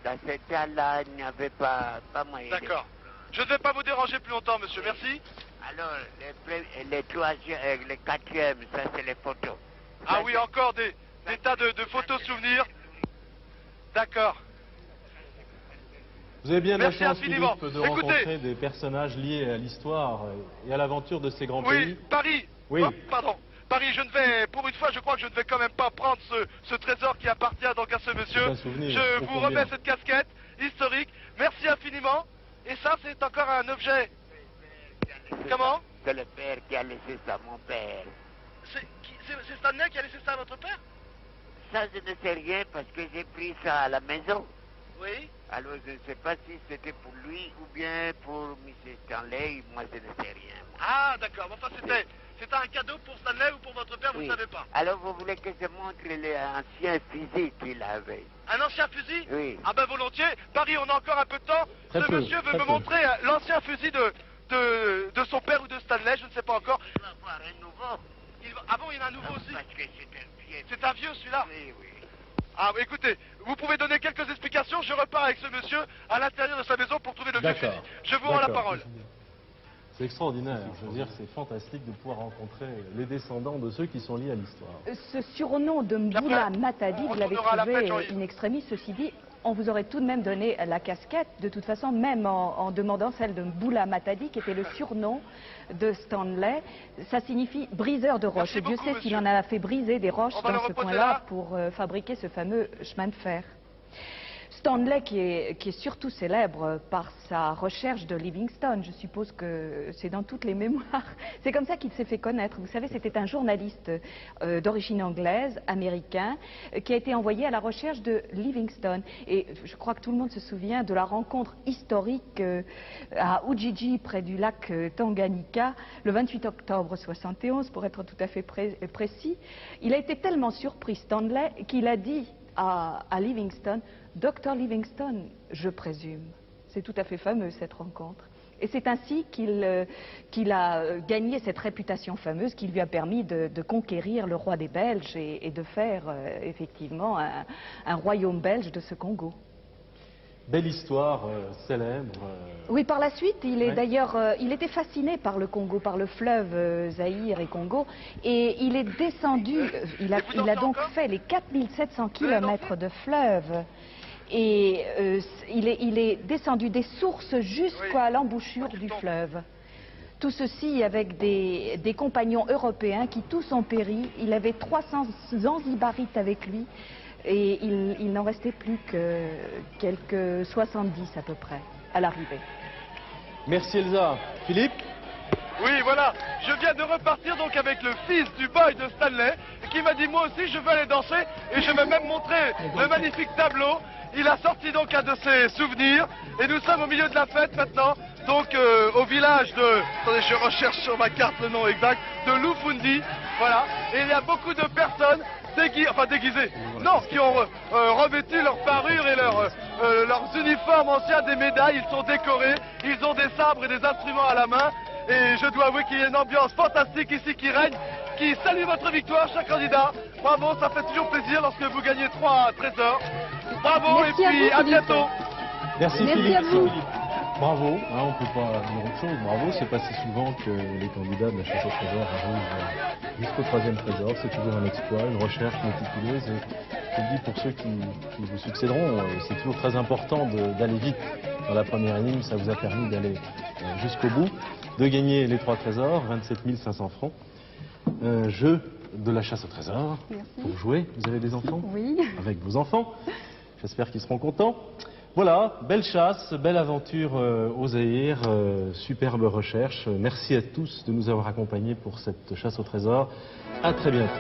S8: dans ce cas-là, il n'y avait pas moyen. de-
S2: D'accord. Je ne vais pas vous déranger plus longtemps, monsieur. Merci.
S8: Alors, les troisième, le quatrième, ça c'est les photos.
S2: Ah
S8: Ça,
S2: oui,
S8: c'est-
S2: encore des tas de photos souvenirs. D'accord.
S7: Vous avez bien de la
S2: Merci
S7: chance,
S2: infiniment.
S7: Philippe, de
S2: Écoutez.
S7: rencontrer des personnages liés à l'histoire et à l'aventure de ces grands
S2: Oui,
S7: pays.
S2: Paris.
S7: Oui.
S2: Oh, pardon. Paris, je ne vais, pour une fois, je crois que je ne vais quand même pas prendre ce trésor qui appartient donc à ce monsieur.
S7: C'est un souvenir,
S2: Je
S7: ô
S2: vous
S7: combien.
S2: remets cette casquette historique. Merci infiniment. Et ça, c'est encore un objet. Comment?
S8: C'est le père qui a laissé ça à mon père.
S2: C'est Stanley qui a laissé ça à votre père?
S8: Ça, je ne sais rien parce que j'ai pris ça à la maison.
S2: Oui.
S8: Alors, je ne sais pas si c'était pour lui ou bien pour M. Stanley. Moi, je ne sais rien.
S2: Ah, d'accord. Enfin, c'était un cadeau pour Stanley ou pour votre père, vous ne
S8: Oui.
S2: savez pas.
S8: Alors, vous voulez que je montre l'ancien fusil qu'il avait?
S2: Un ancien fusil?
S8: Oui.
S2: Ah ben volontiers. Paris, on a encore un peu de temps.
S7: Très
S2: Ce
S7: peu,
S2: monsieur veut
S7: très
S2: me
S7: peu.
S2: montrer l'ancien fusil de son père ou de Stanley, je ne sais pas encore.
S8: Il va voir un nouveau.
S2: Ah bon, il y en a un nouveau aussi.
S8: Parce que c'est un pied.
S2: C'est un vieux celui-là.
S8: Oui, oui.
S2: Ah, écoutez, vous pouvez donner quelques explications. Je repars avec ce monsieur à l'intérieur de sa maison pour trouver le vieux fusil.
S7: D'accord.
S2: Je vous rends la
S7: D'accord.
S2: parole.
S7: C'est extraordinaire. Je veux dire, c'est fantastique de pouvoir rencontrer les descendants de ceux qui sont liés à l'histoire.
S4: Ce surnom de Mboula
S2: Après,
S4: Matadi,
S2: on
S4: vous l'avez
S2: retournera à la
S4: trouvé
S2: fête, Jean-Yves.
S4: in extremis. Ceci dit, on vous aurait tout de même donné la casquette, de toute façon, même en demandant celle de Mboula Matadi, qui était le surnom de Stanley. Ça signifie briseur de roches.
S2: Merci
S4: Et Dieu
S2: beaucoup,
S4: sait s'il
S2: monsieur.
S4: en a fait briser des roches
S2: On va le
S4: dans ce
S2: reposer
S4: coin-là
S2: là.
S4: pour fabriquer ce fameux chemin de fer. Stanley, qui est surtout célèbre par sa recherche de Livingstone, je suppose que c'est dans toutes les mémoires. C'est comme ça qu'il s'est fait connaître. Vous savez, c'était un journaliste d'origine anglaise, américain, qui a été envoyé à la recherche de Livingstone. Et je crois que tout le monde se souvient de la rencontre historique à Ujiji, près du lac Tanganyika, le 28 octobre 71, pour être tout à fait précis. Il a été tellement surpris, Stanley, qu'il a dit à Livingstone: Dr Livingstone, je présume. C'est tout à fait fameux cette rencontre. Et c'est ainsi qu'il a gagné cette réputation fameuse qui lui a permis de conquérir le roi des Belges et de faire effectivement un royaume belge de ce Congo.
S7: Belle histoire, célèbre.
S4: Oui, par la suite, il est
S7: Ouais.
S4: d'ailleurs, il était fasciné par le Congo, par le fleuve Zaïre et Congo, et il est descendu, il a
S2: dansez
S4: donc
S2: encore
S4: fait les 4700
S2: Vous avez
S4: kilomètres de fleuve, et il est descendu des sources jusqu'à l'embouchure du fleuve. Tout ceci avec des compagnons européens qui tous ont péri. Il avait 300 Zanzibarites avec lui. Et il n'en restait plus que quelques 70 à peu près à l'arrivée.
S7: Merci Elsa. Philippe?
S2: Oui, voilà. Je viens de repartir donc avec le fils du boy de Stanley qui qui m'a dit moi aussi je veux aller danser et je vais même montrer le magnifique tableau. Il a sorti donc un de ses souvenirs et nous sommes au milieu de la fête maintenant, donc au village de... Attendez, je recherche sur ma carte le nom exact, de Lufundi, voilà. Et il y a beaucoup de personnes déguisées, non, qui ont revêtu leur parure et leurs uniformes anciens, des médailles, ils sont décorés, ils ont des sabres et des instruments à la main. Et je dois avouer qu'il y a une ambiance fantastique ici qui règne, qui salue votre victoire, cher candidat. Bravo, ça fait toujours plaisir lorsque vous gagnez 3 trésors. Bravo.
S6: Merci
S2: et puis
S6: à vous,
S2: à bientôt.
S7: Merci,
S6: Merci
S7: Philippe.
S6: à vous.
S7: Bravo, hein, on ne peut pas dire autre chose. Bravo, c'est pas si souvent que les candidats de la chasse au trésor arrivent jusqu'au 3e trésor. C'est toujours un exploit, une recherche méticuleuse. Et je le dis pour ceux qui vous succéderont, c'est toujours très important d'aller vite dans la première énigme. Ça vous a permis d'aller jusqu'au bout, de gagner les 3 trésors, 27 500 francs. Jeu de la chasse au trésor.
S6: Merci.
S7: Pour jouer, vous avez des enfants?
S6: Oui.
S7: Avec vos enfants. J'espère qu'ils seront contents. Voilà, belle chasse, belle aventure au Zaïre, superbe recherche. Merci à tous de nous avoir accompagnés pour cette chasse au trésor. À très bientôt.